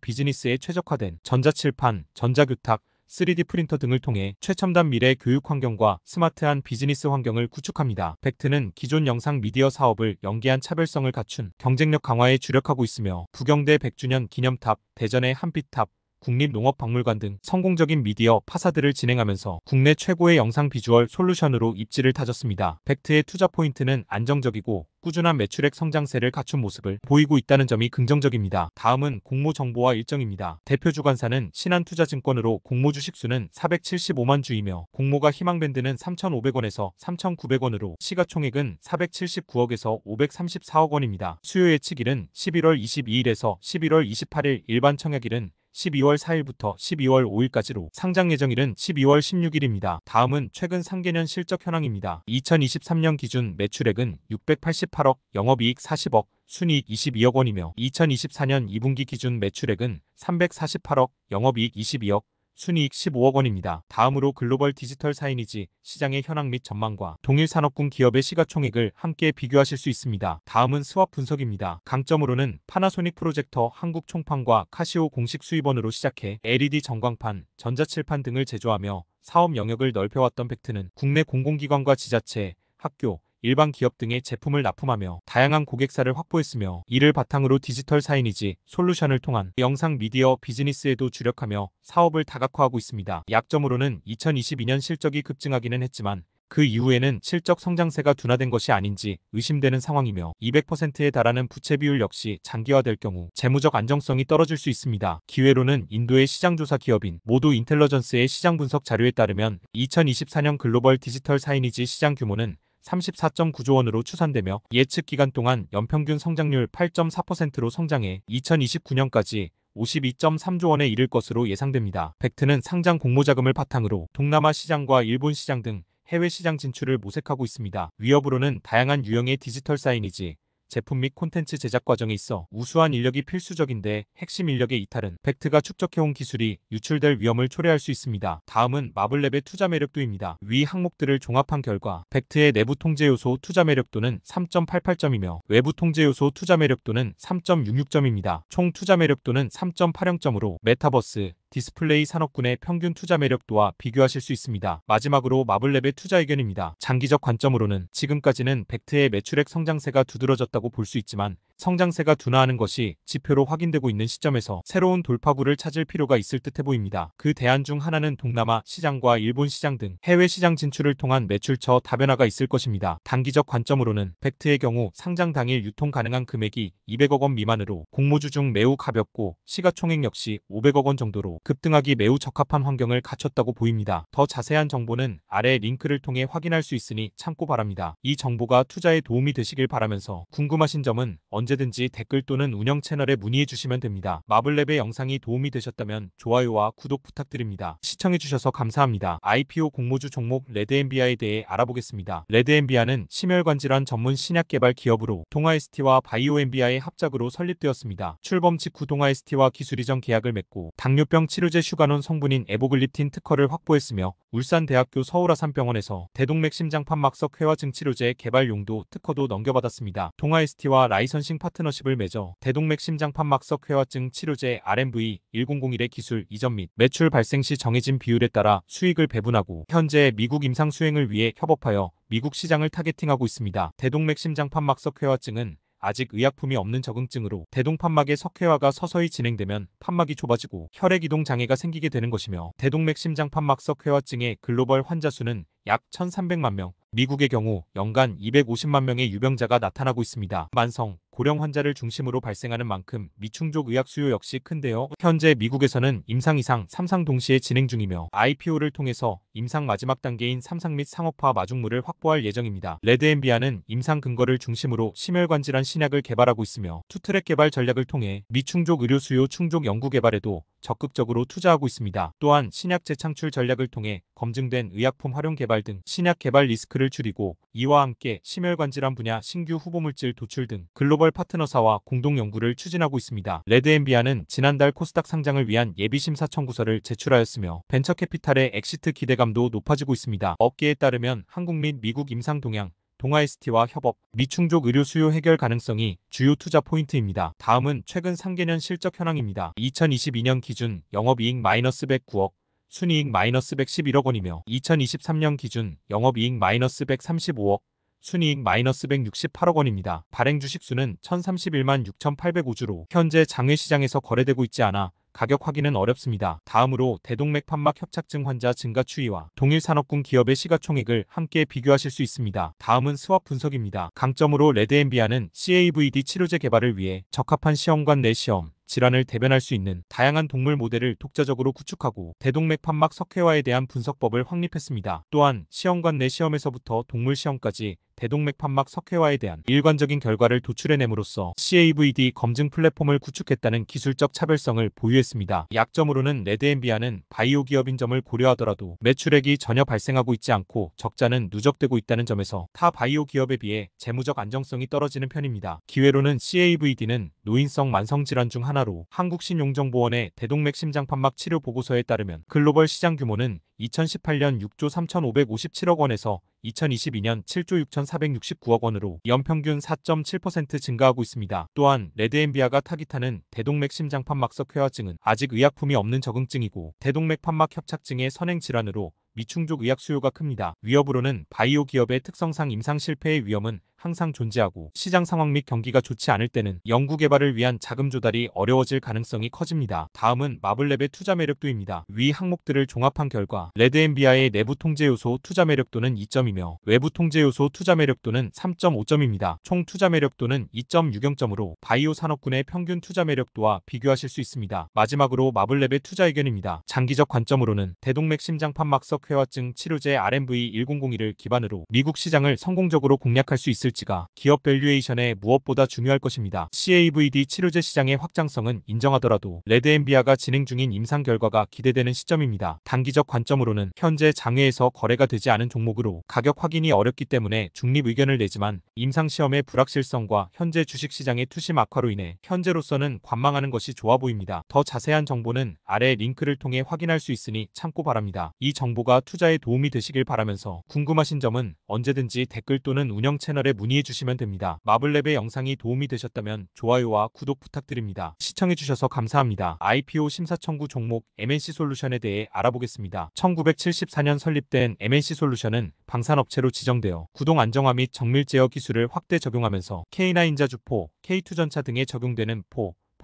비즈니스에 최적화된 전자칠판, 전자교탁, 3D 프린터 등을 통해 최첨단 미래 교육 환경과 스마트한 비즈니스 환경을 구축합니다. 벡트는 기존 영상 미디어 사업을 연계한 차별성을 갖춘 경쟁력 강화에 주력하고 있으며 부경대 100주년 기념탑, 대전의 한빛탑, 국립농업박물관 등 성공적인 미디어 파사드를 진행하면서 국내 최고의 영상 비주얼 솔루션으로 입지를 다졌습니다. 벡트의 투자 포인트는 안정적이고 꾸준한 매출액 성장세를 갖춘 모습을 보이고 있다는 점이 긍정적입니다. 다음은 공모 정보와 일정입니다. 대표 주관사는 신한투자증권으로 공모 주식수는 475만 주이며 공모가 희망밴드는 3,500원에서 3,900원으로 시가총액은 479억에서 534억 원입니다. 수요 예측일은 11월 22일에서 11월 28일, 일반 청약일은 12월 4일부터 12월 5일까지로 상장 예정일은 12월 16일입니다. 다음은 최근 상계년 실적 현황입니다. 2023년 기준 매출액은 688억, 영업이익 40억, 순이익 22억 원이며 2024년 2분기 기준 매출액은 348억, 영업이익 22억, 순이익 15억 원입니다. 다음으로 글로벌 디지털 사이니지 시장의 현황 및 전망과 동일 산업군 기업의 시가총액을 함께 비교하실 수 있습니다. 다음은 스왑 분석입니다. 강점으로는 파나소닉 프로젝터, 한국 총판과 카시오 공식 수입원으로 시작해 LED 전광판, 전자칠판 등을 제조하며 사업 영역을 넓혀왔던 벡트는 국내 공공기관과 지자체, 학교, 일반 기업 등의 제품을 납품하며 다양한 고객사를 확보했으며 이를 바탕으로 디지털 사이니지 솔루션을 통한 영상 미디어 비즈니스에도 주력하며 사업을 다각화하고 있습니다. 약점으로는 2022년 실적이 급증하기는 했지만 그 이후에는 실적 성장세가 둔화된 것이 아닌지 의심되는 상황이며 200%에 달하는 부채 비율 역시 장기화될 경우 재무적 안정성이 떨어질 수 있습니다. 기회로는 인도의 시장조사 기업인 모두 인텔러전스의 시장 분석 자료에 따르면 2024년 글로벌 디지털 사이니지 시장 규모는 34.9조 원으로 추산되며 예측 기간 동안 연평균 성장률 8.4%로 성장해 2029년까지 52.3조 원에 이를 것으로 예상됩니다. 벡트는 상장 공모자금을 바탕으로 동남아 시장과 일본 시장 등 해외 시장 진출을 모색하고 있습니다. 위협으로는 다양한 유형의 디지털 사이니지, 제품 및 콘텐츠 제작 과정에 있어 우수한 인력이 필수적인데 핵심 인력의 이탈은 벡트가 축적해온 기술이 유출될 위험을 초래할 수 있습니다. 다음은 마블랩의 투자 매력도입니다. 위 항목들을 종합한 결과 벡트의 내부 통제 요소 투자 매력도는 3.88점이며 외부 통제 요소 투자 매력도는 3.66점입니다. 총 투자 매력도는 3.80점으로 메타버스, 디스플레이 산업군의 평균 투자 매력도와 비교하실 수 있습니다. 마지막으로 마블랩의 투자 의견입니다. 장기적 관점으로는 지금까지는 벡트의 매출액 성장세가 두드러졌다고 볼 수 있지만 성장세가 둔화하는 것이 지표로 확인되고 있는 시점에서 새로운 돌파구를 찾을 필요가 있을 듯해 보입니다. 그 대안 중 하나는 동남아 시장과 일본 시장 등 해외 시장 진출을 통한 매출처 다변화가 있을 것입니다. 단기적 관점으로는 벡트의 경우 상장 당일 유통 가능한 금액이 200억 원 미만으로 공모주 중 매우 가볍고 시가총액 역시 500억 원 정도로 급등하기 매우 적합한 환경을 갖췄다고 보입니다. 더 자세한 정보는 아래 링크를 통해 확인할 수 있으니 참고 바랍니다. 이 정보가 투자에 도움이 되시길 바라면서 궁금하신 점은 언제든지 댓글 또는 운영 채널에 문의해 주시면 됩니다. 마블랩의 영상이 도움이 되셨다면 좋아요와 구독 부탁드립니다. 시청해주셔서 감사합니다. IPO 공모주 종목 레드엔비아에 대해 알아보겠습니다. 레드엔비아는 심혈관 질환 전문 신약 개발 기업으로 동아에스티와 바이오엔비아의 합작으로 설립되었습니다. 출범 직후 동아에스티와 기술 이전 계약을 맺고 당뇨병 치료제 슈가논 성분인 에보글리틴 특허를 확보했으며 울산대학교 서울아산병원에서 대동맥 심장판막석 회화증 치료제 개발 용도 특허도 넘겨받았습니다. 동아에스티와 라이선싱 파트너십을 맺어 대동맥 심장판막석 회화증 치료제 RMV-1001의 기술 이전 및 매출 발생 시 정해진 비율에 따라 수익을 배분하고 현재 미국 임상 수행을 위해 협업하여 미국 시장을 타겟팅하고 있습니다. 대동맥 심장판막석 회화증은 아직 의약품이 없는 적응증으로 대동판막의 석회화가 서서히 진행되면 판막이 좁아지고 혈액이동 장애가 생기게 되는 것이며 대동맥 심장판막석 회화증의 글로벌 환자 수는 약 1,300만 명, 미국의 경우 연간 250만 명의 유병자가 나타나고 있습니다. 만성, 고령 환자를 중심으로 발생하는 만큼 미충족 의학 수요 역시 큰데요. 현재 미국에서는 임상 2상, 3상 동시에 진행 중이며 IPO를 통해서 임상 마지막 단계인 3상 및 상업화 마중물을 확보할 예정입니다. 레드엔비아는 임상 근거를 중심으로 심혈관 질환 신약을 개발하고 있으며 투트랙 개발 전략을 통해 미충족 의료 수요 충족 연구 개발에도 적극적으로 투자하고 있습니다. 또한 신약 재창출 전략을 통해 검증된 의약품 활용 개발 등 신약 개발 리스크를 줄이고 이와 함께 심혈관질환 분야 신규 후보물질 도출 등 글로벌 파트너사와 공동 연구를 추진하고 있습니다. 레드엔비아는 지난달 코스닥 상장을 위한 예비심사 청구서를 제출하였으며 벤처캐피탈의 엑시트 기대감도 높아지고 있습니다. 업계에 따르면 한국 및 미국 임상동양 동아에스티와 협업, 미충족 의료 수요 해결 가능성이 주요 투자 포인트입니다. 다음은 최근 상계년 실적 현황입니다. 2022년 기준 영업이익 마이너스 109억, 순이익 마이너스 111억 원이며 2023년 기준 영업이익 마이너스 135억, 순이익 마이너스 168억 원입니다. 발행 주식수는 1031만 6,805주로 현재 장외시장에서 거래되고 있지 않아 가격 확인은 어렵습니다. 다음으로 대동맥 판막 협착증 환자 증가 추이와 동일산업군 기업의 시가총액을 함께 비교하실 수 있습니다. 다음은 스왑 분석입니다. 강점으로 레드엔비아는 CAVD 치료제 개발을 위해 적합한 시험관 내 시험, 질환을 대변할 수 있는 다양한 동물 모델을 독자적으로 구축하고 대동맥 판막 석회화에 대한 분석법을 확립했습니다. 또한 시험관 내 시험에서부터 동물 시험까지 대동맥 판막 석회화에 대한 일관적인 결과를 도출해냄으로써 CAVD 검증 플랫폼을 구축했다는 기술적 차별성을 보유했습니다. 약점으로는 레드엔비아는 바이오 기업인 점을 고려하더라도 매출액이 전혀 발생하고 있지 않고 적자는 누적되고 있다는 점에서 타 바이오 기업에 비해 재무적 안정성이 떨어지는 편입니다. 기회로는 CAVD는 노인성 만성질환 중 하나로 한국신용정보원의 대동맥 심장판막 치료 보고서에 따르면 글로벌 시장 규모는 2018년 6조 3,557억 원에서 2022년 7조 6,469억 원으로 연평균 4.7% 증가하고 있습니다. 또한 레드엔비아가 타깃하는 대동맥 심장판막석회화증은 아직 의약품이 없는 적응증이고 대동맥 판막 협착증의 선행 질환으로 미충족 의학 수요가 큽니다. 위협으로는 바이오 기업의 특성상 임상 실패의 위험은 항상 존재하고 시장 상황 및 경기가 좋지 않을 때는 연구 개발을 위한 자금 조달이 어려워질 가능성이 커집니다. 다음은 마블랩의 투자 매력도입니다. 위 항목들을 종합한 결과 레드엔비아의 내부 통제 요소 투자 매력도는 2점이며 외부 통제 요소 투자 매력도는 3.5점입니다. 총 투자 매력도는 2.60점으로 바이오 산업군의 평균 투자 매력도와 비교하실 수 있습니다. 마지막으로 마블랩의 투자 의견입니다. 장기적 관점으로는 대동맥 심장 판막석 회화증 치료제 RMV1001을 기반으로 미국 시장을 성공적으로 공략할 수 있을지가 기업 밸류에이션에 무엇보다 중요할 것입니다. CAVD 치료제 시장의 확장성은 인정하더라도 레드엔비아가 진행 중인 임상 결과가 기대되는 시점입니다. 단기적 관점으로는 현재 장외에서 거래가 되지 않은 종목으로 가격 확인이 어렵기 때문에 중립 의견을 내지만 임상시험의 불확실성과 현재 주식시장의 투심 악화로 인해 현재로서는 관망하는 것이 좋아 보입니다. 더 자세한 정보는 아래 링크를 통해 확인할 수 있으니 참고 바랍니다. 이 정보가 투자에 도움이 되시길 바라면서 궁금하신 점은 언제든지 댓글 또는 운영 채널에 문의해 주시면 됩니다. 마블랩의 영상이 도움이 되셨다면 좋아요와 구독 부탁드립니다. 시청해주셔서 감사합니다. IPO 심사 청구 종목 MNC솔루션에 대해 알아보겠습니다. 1974년 설립된 MNC솔루션은 방산업체로 지정되어 구동 안정화 및 정밀 제어 기술을 확대 적용하면서 K9 자주포, K2 전차 등에 적용되는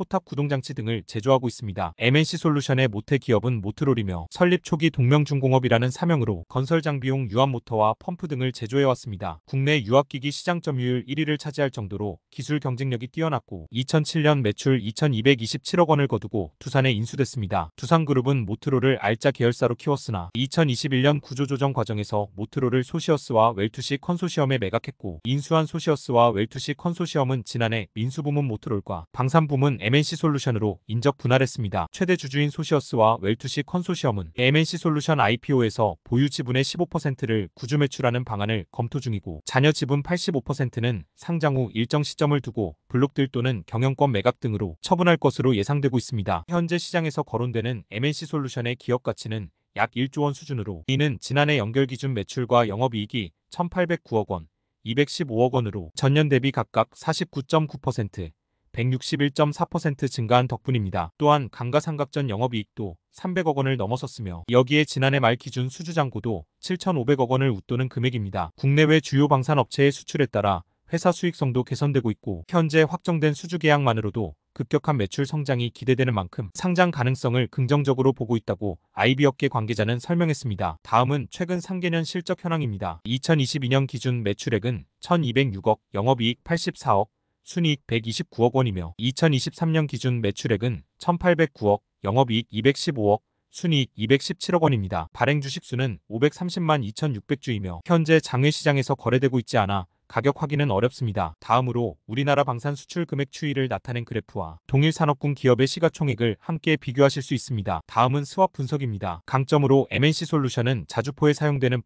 포탑 구동장치 등을 제조하고 있습니다. MNC솔루션의 모태 기업은 모트롤이며 설립 초기 동명중공업이라는 사명으로 건설 장비용 유압모터와 펌프 등을 제조해왔습니다. 국내 유압기기 시장 점유율 1위를 차지할 정도로 기술 경쟁력이 뛰어났고 2007년 매출 2,227억 원을 거두고 두산에 인수됐습니다. 두산그룹은 모트롤을 알짜 계열사로 키웠으나 2021년 구조조정 과정에서 모트롤을 소시어스와 웰투시 컨소시엄에 매각했고 인수한 소시어스와 웰투시 컨소시엄은 지난해 민수부문 모트롤과 방산부문 MNC솔루션으로 인적 분할했습니다. 최대 주주인 소시어스와 웰투시 컨소시엄은 MNC솔루션 IPO에서 보유 지분의 15%를 구주 매출하는 방안을 검토 중이고 잔여 지분 85%는 상장 후 일정 시점을 두고 블록딜 또는 경영권 매각 등으로 처분할 것으로 예상되고 있습니다. 현재 시장에서 거론되는 MNC솔루션의 기업 가치는 약 1조 원 수준으로 이는 지난해 연결 기준 매출과 영업이익이 1,809억 원, 215억 원으로 전년 대비 각각 49.9%, 161.4% 증가한 덕분입니다. 또한 감가상각전 영업이익도 300억 원을 넘어섰으며 여기에 지난해 말 기준 수주잔고도 7,500억 원을 웃도는 금액입니다. 국내외 주요 방산업체의 수출에 따라 회사 수익성도 개선되고 있고 현재 확정된 수주 계약만으로도 급격한 매출 성장이 기대되는 만큼 상장 가능성을 긍정적으로 보고 있다고 IB업계 관계자는 설명했습니다. 다음은 최근 상계년 실적 현황입니다. 2022년 기준 매출액은 1,206억, 영업이익 84억, 순이익 129억 원이며 2023년 기준 매출액은 1,809억, 영업이익 215억, 순이익 217억 원입니다. 발행 주식수는 530만 2,600주이며 현재 장외시장에서 거래되고 있지 않아 가격 확인은 어렵습니다. 다음으로 우리나라 방산 수출 금액 추이를 나타낸 그래프와 동일 산업군 기업의 시가총액을 함께 비교하실 수 있습니다. 다음은 스왑 분석입니다. 강점으로 MNC솔루션은 자주포에 사용되는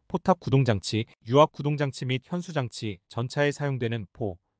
포탑 구동장치, 유압 구동장치 및 현수장치, 전차에 사용되는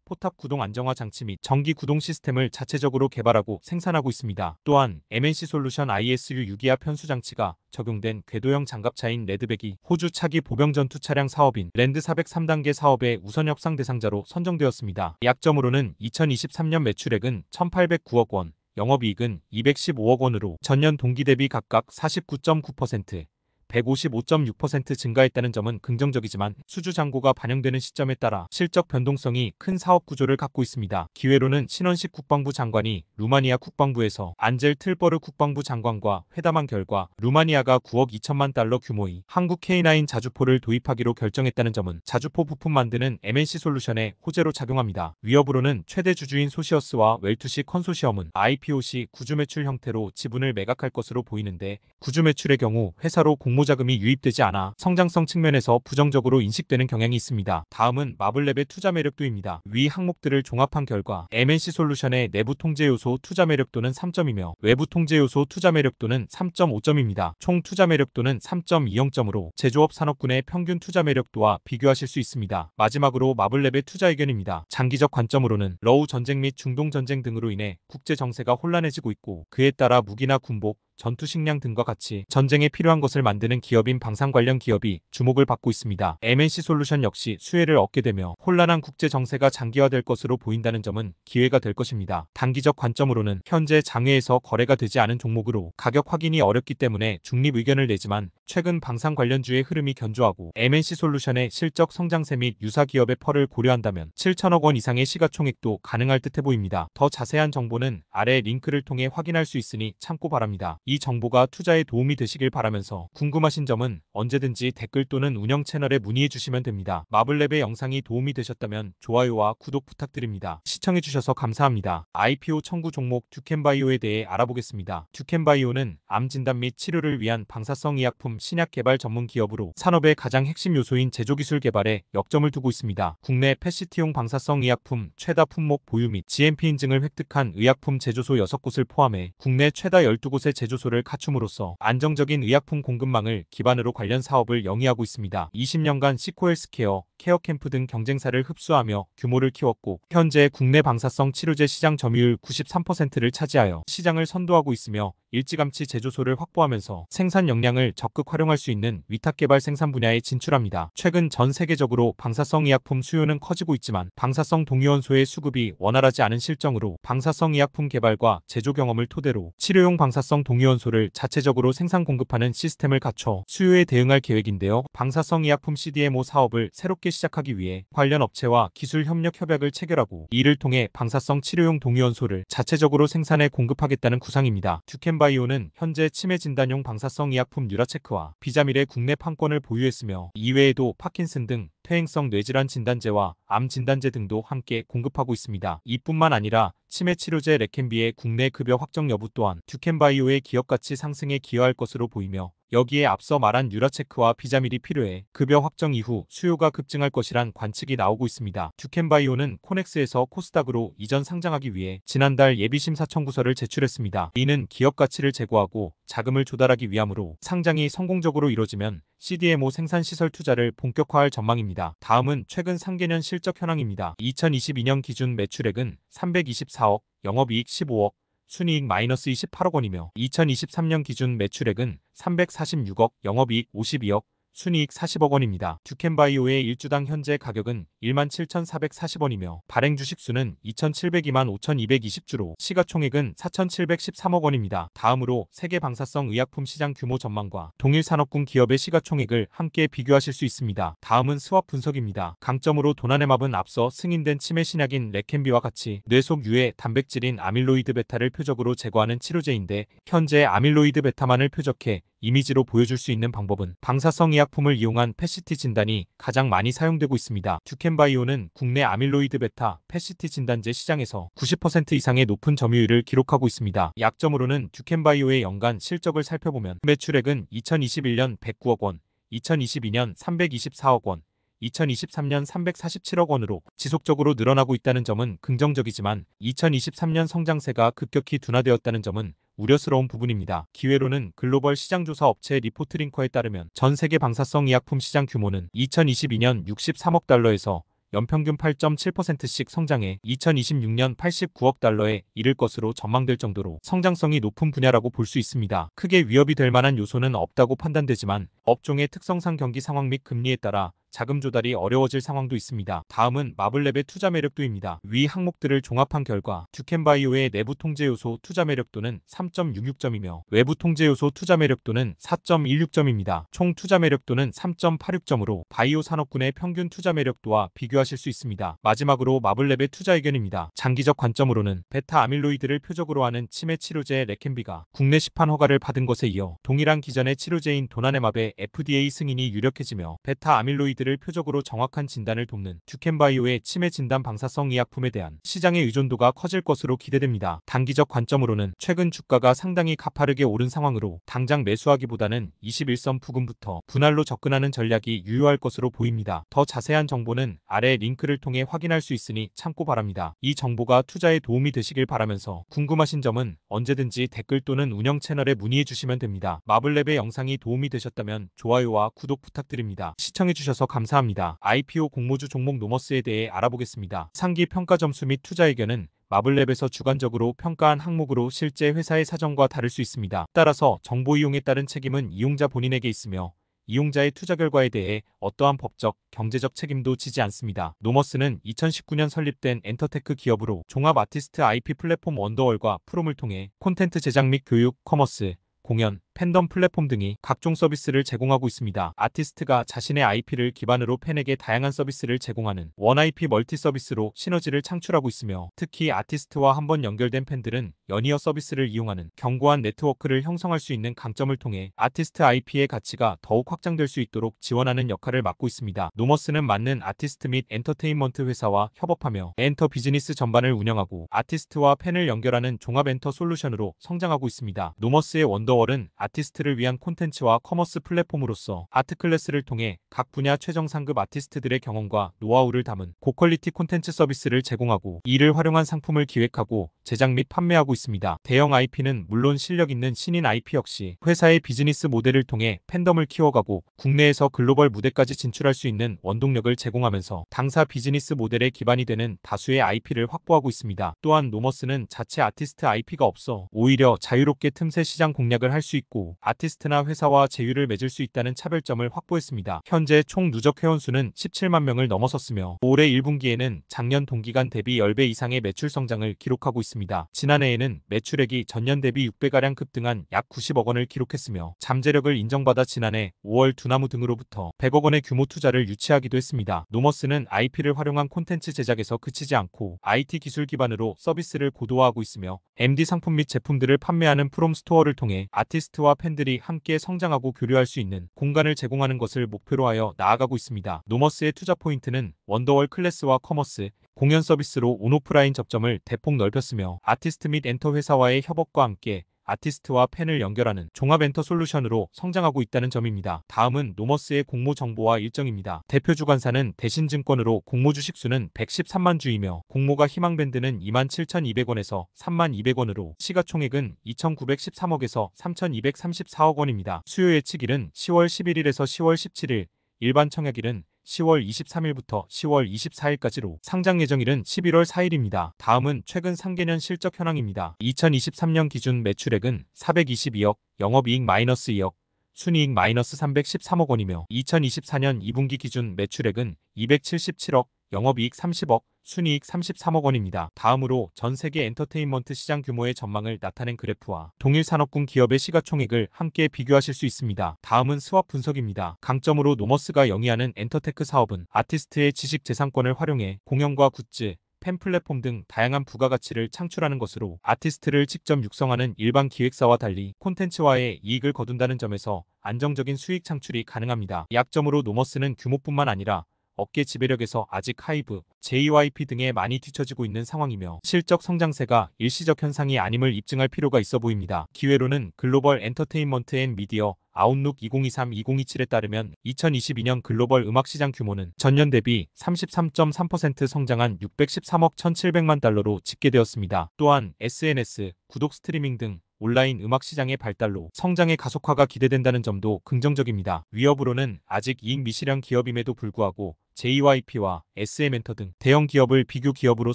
포탑 구동 안정화 장치 및 전기 구동 시스템을 자체적으로 개발하고 생산하고 있습니다. 또한 MNC솔루션 ISU 유기압 현수 장치가 적용된 궤도형 장갑차인 레드백이 호주 차기 보병 전투 차량 사업인 랜드 403단계 사업의 우선 협상 대상자로 선정되었습니다. 약점으로는 2023년 매출액은 1,809억 원, 영업이익은 215억 원으로 전년 동기 대비 각각 49.9%, 155.6% 증가했다는 점은 긍정적이지만 수주 잔고가 반영되는 시점에 따라 실적 변동성이 큰 사업 구조를 갖고 있습니다. 기회로는 신원식 국방부 장관이 루마니아 국방부에서 안젤 틀버르 국방부 장관과 회담한 결과 루마니아가 9억 2천만 달러 규모의 한국 K9 자주포를 도입하기로 결정했다는 점은 자주포 부품 만드는 MNC솔루션에 호재로 작용합니다. 위협으로는 최대 주주인 소시어스와 웰투시 컨소시엄은 IPO 시 구주 매출 형태로 지분을 매각할 것으로 보이는데 구주 매출의 경우 회사로 공모자금이 유입되지 않아 성장성 측면에서 부정적으로 인식되는 경향이 있습니다. 다음은 마블랩의 투자 매력도입니다. 위 항목들을 종합한 결과 MNC솔루션의 내부 통제 요소 투자 매력도는 3점이며 외부 통제 요소 투자 매력도는 3.5점입니다. 총 투자 매력도는 3.20점으로 제조업 산업군의 평균 투자 매력도와 비교하실 수 있습니다. 마지막으로 마블랩의 투자 의견입니다. 장기적 관점으로는 러우 전쟁 및 중동 전쟁 등으로 인해 국제 정세가 혼란해지고 있고 그에 따라 무기나 군복, 전투 식량 등과 같이 전쟁에 필요한 것을 만드는 기업인 방산 관련 기업이 주목을 받고 있습니다. MNC솔루션 역시 수혜를 얻게 되며 혼란한 국제 정세가 장기화될 것으로 보인다는 점은 기회가 될 것입니다. 단기적 관점으로는 현재 장외에서 거래가 되지 않은 종목으로 가격 확인이 어렵기 때문에 중립 의견을 내지만 최근 방산 관련주의 흐름이 견조하고 MNC솔루션의 실적 성장세 및 유사 기업의 펄을 고려한다면 7천억 원 이상의 시가총액도 가능할 듯해 보입니다. 더 자세한 정보는 아래 링크를 통해 확인할 수 있으니 참고 바랍니다. 이 정보가 투자에 도움이 되시길 바라면서 궁금하신 점은 언제든지 댓글 또는 운영 채널에 문의해 주시면 됩니다. 마블랩의 영상이 도움이 되셨다면 좋아요와 구독 부탁드립니다. 시청해주셔서 감사합니다. IPO 청구 종목 듀켄바이오에 대해 알아보겠습니다. 듀켄바이오는 암 진단 및 치료를 위한 방사성 의약품 신약 개발 전문 기업으로 산업의 가장 핵심 요소인 제조기술 개발에 역점을 두고 있습니다. 국내 패시티용 방사성 의약품 최다 품목 보유 및 GMP 인증을 획득한 의약품 제조소 6곳을 포함해 국내 최다 12곳의 제조소를 갖춤으로써 안정적인 의약품 공급망을 기반으로 관련 사업을 영위하고 있습니다. 20년간 시코헬스케어, 케어캠프 등 경쟁사를 흡수하며 규모를 키웠고 현재 국내 방사성 치료제 시장 점유율 93%를 차지하여 시장을 선도하고 있으며 일찌감치 제조소를 확보하면서 생산 역량을 적극 활용할 수 있는 위탁개발 생산 분야에 진출합니다. 최근 전 세계적으로 방사성 의약품 수요는 커지고 있지만 방사성 동위원소의 수급이 원활하지 않은 실정으로 방사성 의약품 개발과 제조 경험을 토대로 치료용 방사성 동위원소를 자체적으로 생산 공급하는 시스템을 갖춰 수요에 대응할 계획인데요. 방사성 의약품 CDMO 사업을 새롭게 시작하기 위해 관련 업체와 기술 협력 협약을 체결하고 이를 통해 방사성 치료용 동위원소를 자체적으로 생산해 공급하겠다는 구상입니다. 듀켄바이오는 현재 치매 진단용 방사성 의약품 뉴라체크와 비자밀의 국내 판권을 보유했으며 이외에도 파킨슨 등 퇴행성 뇌질환 진단제와 암 진단제 등도 함께 공급하고 있습니다. 이뿐만 아니라 치매 치료제 레켄비의 국내 급여 확정 여부 또한 듀켄바이오의 기업가치 상승에 기여할 것으로 보이며 여기에 앞서 말한 뉴라체크와 비자밀이 필요해 급여 확정 이후 수요가 급증할 것이란 관측이 나오고 있습니다. 듀켄바이오는 코넥스에서 코스닥으로 이전 상장하기 위해 지난달 예비심사 청구서를 제출했습니다. 이는 기업 가치를 제고하고 자금을 조달하기 위함으로 상장이 성공적으로 이뤄지면 CDMO 생산시설 투자를 본격화할 전망입니다. 다음은 최근 상계년 실적 현황입니다. 2022년 기준 매출액은 324억, 영업이익 15억, 순이익 마이너스 28억 원이며 2023년 기준 매출액은 346억, 영업이익 52억, 순이익 40억 원입니다. 듀켄바이오의 일주당 현재 가격은 17,440원이며 발행 주식수는 2,702만 5,220주로 시가총액은 4,713억 원입니다. 다음으로 세계 방사성 의약품 시장 규모 전망과 동일 산업군 기업의 시가총액을 함께 비교하실 수 있습니다. 다음은 스왑 분석입니다. 강점으로 도나네맙은 앞서 승인된 치매 신약인 레켄비와 같이 뇌 속 유해 단백질인 아밀로이드 베타를 표적으로 제거하는 치료제인데 현재 아밀로이드 베타만을 표적해 이미지로 보여줄 수 있는 방법은 방사성 의약품을 이용한 패시티 진단이 가장 많이 사용되고 있습니다. 듀켄바이오는 국내 아밀로이드 베타 패시티 진단제 시장에서 90% 이상의 높은 점유율을 기록하고 있습니다. 약점으로는 듀켄바이오의 연간 실적을 살펴보면 매출액은 2021년 109억 원, 2022년 324억 원, 2023년 347억 원으로 지속적으로 늘어나고 있다는 점은 긍정적이지만 2023년 성장세가 급격히 둔화되었다는 점은 우려스러운 부분입니다. 기회로는 글로벌 시장조사 업체 리포트링커에 따르면 전 세계 방사성 의약품 시장 규모는 2022년 63억 달러에서 연평균 8.7%씩 성장해 2026년 89억 달러에 이를 것으로 전망될 정도로 성장성이 높은 분야라고 볼 수 있습니다. 크게 위협이 될 만한 요소는 없다고 판단되지만 업종의 특성상 경기 상황 및 금리에 따라 자금 조달이 어려워질 상황도 있습니다. 다음은 마블랩의 투자 매력도입니다. 위 항목들을 종합한 결과 듀켄바이오의 내부 통제 요소 투자 매력도는 3.66점이며 외부 통제 요소 투자 매력도는 4.16점입니다. 총 투자 매력도는 3.86점으로 바이오 산업군의 평균 투자 매력도와 비교하실 수 있습니다. 마지막으로 마블랩의 투자 의견입니다. 장기적 관점으로는 베타 아밀로이드를 표적으로 하는 치매 치료제 레켐비가 국내 시판 허가를 받은 것에 이어 동일한 기전의 치료제인 도나네맙의 FDA 승인이 유력해지며 베타 아밀로이드 를 표적으로 정확한 진단을 돕는 듀켄바이오의 치매 진단 방사성 의약품에 대한 시장의 의존도가 커질 것으로 기대됩니다. 단기적 관점으로는 최근 주가가 상당히 가파르게 오른 상황으로 당장 매수하기보다는 21선 부근부터 분할로 접근하는 전략이 유효할 것으로 보입니다. 더 자세한 정보는 아래 링크를 통해 확인할 수 있으니 참고 바랍니다. 이 정보가 투자에 도움이 되시길 바라면서 궁금하신 점은 언제든지 댓글 또는 운영 채널에 문의해 주시면 됩니다. 마블랩의 영상이 도움이 되셨다면 좋아요와 구독 부탁드립니다. 시청해주셔서 감사합니다. IPO 공모주 종목 노머스에 대해 알아보겠습니다. 상기 평가 점수 및 투자 의견은 마블랩에서 주관적으로 평가한 항목으로 실제 회사의 사정과 다를 수 있습니다. 따라서 정보 이용에 따른 책임은 이용자 본인에게 있으며 이용자의 투자 결과에 대해 어떠한 법적, 경제적 책임도 지지 않습니다. 노머스는 2019년 설립된 엔터테크 기업으로 종합 아티스트 IP 플랫폼 원더월과 프롬을 통해 콘텐츠 제작 및 교육, 커머스, 공연, 팬덤 플랫폼 등이 각종 서비스를 제공하고 있습니다. 아티스트가 자신의 IP를 기반으로 팬에게 다양한 서비스를 제공하는 원 IP 멀티 서비스로 시너지를 창출하고 있으며 특히 아티스트와 한번 연결된 팬들은 연이어 서비스를 이용하는 견고한 네트워크를 형성할 수 있는 강점을 통해 아티스트 IP의 가치가 더욱 확장될 수 있도록 지원하는 역할을 맡고 있습니다. 노머스는 맞는 아티스트 및 엔터테인먼트 회사와 협업하며 엔터 비즈니스 전반을 운영하고 아티스트와 팬을 연결하는 종합 엔터 솔루션으로 성장하고 있습니다. 노머스의 원더월은 아티스트를 위한 콘텐츠와 커머스 플랫폼으로서 아트클래스를 통해 각 분야 최정 상급 아티스트들의 경험과 노하우를 담은 고퀄리티 콘텐츠 서비스를 제공하고 이를 활용한 상품을 기획하고 제작 및 판매하고 있습니다. 대형 IP는 물론 실력 있는 신인 IP 역시 회사의 비즈니스 모델을 통해 팬덤을 키워가고 국내에서 글로벌 무대까지 진출할 수 있는 원동력을 제공하면서 당사 비즈니스 모델의 기반이 되는 다수의 IP를 확보하고 있습니다. 또한 노머스는 자체 아티스트 IP가 없어 오히려 자유롭게 틈새 시장 공략을 할 수 있고 아티스트나 회사와 제휴를 맺을 수 있다는 차별점을 확보했습니다. 현재 총 누적 회원수는 17만 명을 넘어섰으며 올해 1분기에는 작년 동기간 대비 10배 이상의 매출 성장을 기록하고 있습니다. 지난해에는 매출액이 전년 대비 6배가량 급등한 약 90억 원을 기록했으며 잠재력을 인정받아 지난해 5월 두나무 등으로부터 100억 원의 규모 투자를 유치하기도 했습니다. 노머스는 IP를 활용한 콘텐츠 제작에서 그치지 않고 IT 기술 기반으로 서비스를 고도화하고 있으며 MD 상품 및 제품들을 판매하는 프롬 스토어를 통해 아티스트와 팬들이 함께 성장하고 교류할 수 있는 공간을 제공하는 것을 목표로 하여 나아가고 있습니다. 노머스의 투자 포인트는 원더월 클래스와 커머스, 공연 서비스로 온오프라인 접점을 대폭 넓혔으며 아티스트 및 엔터 회사와의 협업과 함께 아티스트와 팬을 연결하는 종합 엔터 솔루션으로 성장하고 있다는 점입니다. 다음은 노머스의 공모 정보와 일정입니다. 대표 주관사는 대신증권으로 공모 주식수는 113만 주이며 공모가 희망밴드는 27,200원에서 32,200원으로 시가총액은 2,913억에서 3,234억 원입니다. 수요 예측일은 10월 11일에서 10월 17일, 일반 청약일은 10월 23일부터 10월 24일까지로 상장 예정일은 11월 4일입니다. 다음은 최근 상계년 실적 현황입니다. 2023년 기준 매출액은 422억, 영업이익 마이너스 2억, 순이익 마이너스 313억 원이며 2024년 2분기 기준 매출액은 277억, 영업이익 30억, 순이익 33억 원입니다. 다음으로 전 세계 엔터테인먼트 시장 규모의 전망을 나타낸 그래프와 동일 산업군 기업의 시가총액을 함께 비교하실 수 있습니다. 다음은 스왑 분석입니다. 강점으로 노머스가 영위하는 엔터테크 사업은 아티스트의 지식 재산권을 활용해 공연과 굿즈, 팬 플랫폼 등 다양한 부가가치를 창출하는 것으로 아티스트를 직접 육성하는 일반 기획사와 달리 콘텐츠와의 이익을 거둔다는 점에서 안정적인 수익 창출이 가능합니다. 약점으로 노머스는 규모뿐만 아니라 업계 지배력에서 아직 하이브, JYP 등에 많이 뒤처지고 있는 상황이며 실적 성장세가 일시적 현상이 아님을 입증할 필요가 있어 보입니다. 기회로는 글로벌 엔터테인먼트 앤 미디어 아웃룩 2023-2027에 따르면 2022년 글로벌 음악 시장 규모는 전년 대비 33.3% 성장한 613억 1,700만 달러로 집계되었습니다. 또한 SNS, 구독 스트리밍 등 온라인 음악 시장의 발달로 성장의 가속화가 기대된다는 점도 긍정적입니다. 위협으로는 아직 이익 미실현 기업임에도 불구하고 JYP와 SM엔터 등 대형 기업을 비교 기업으로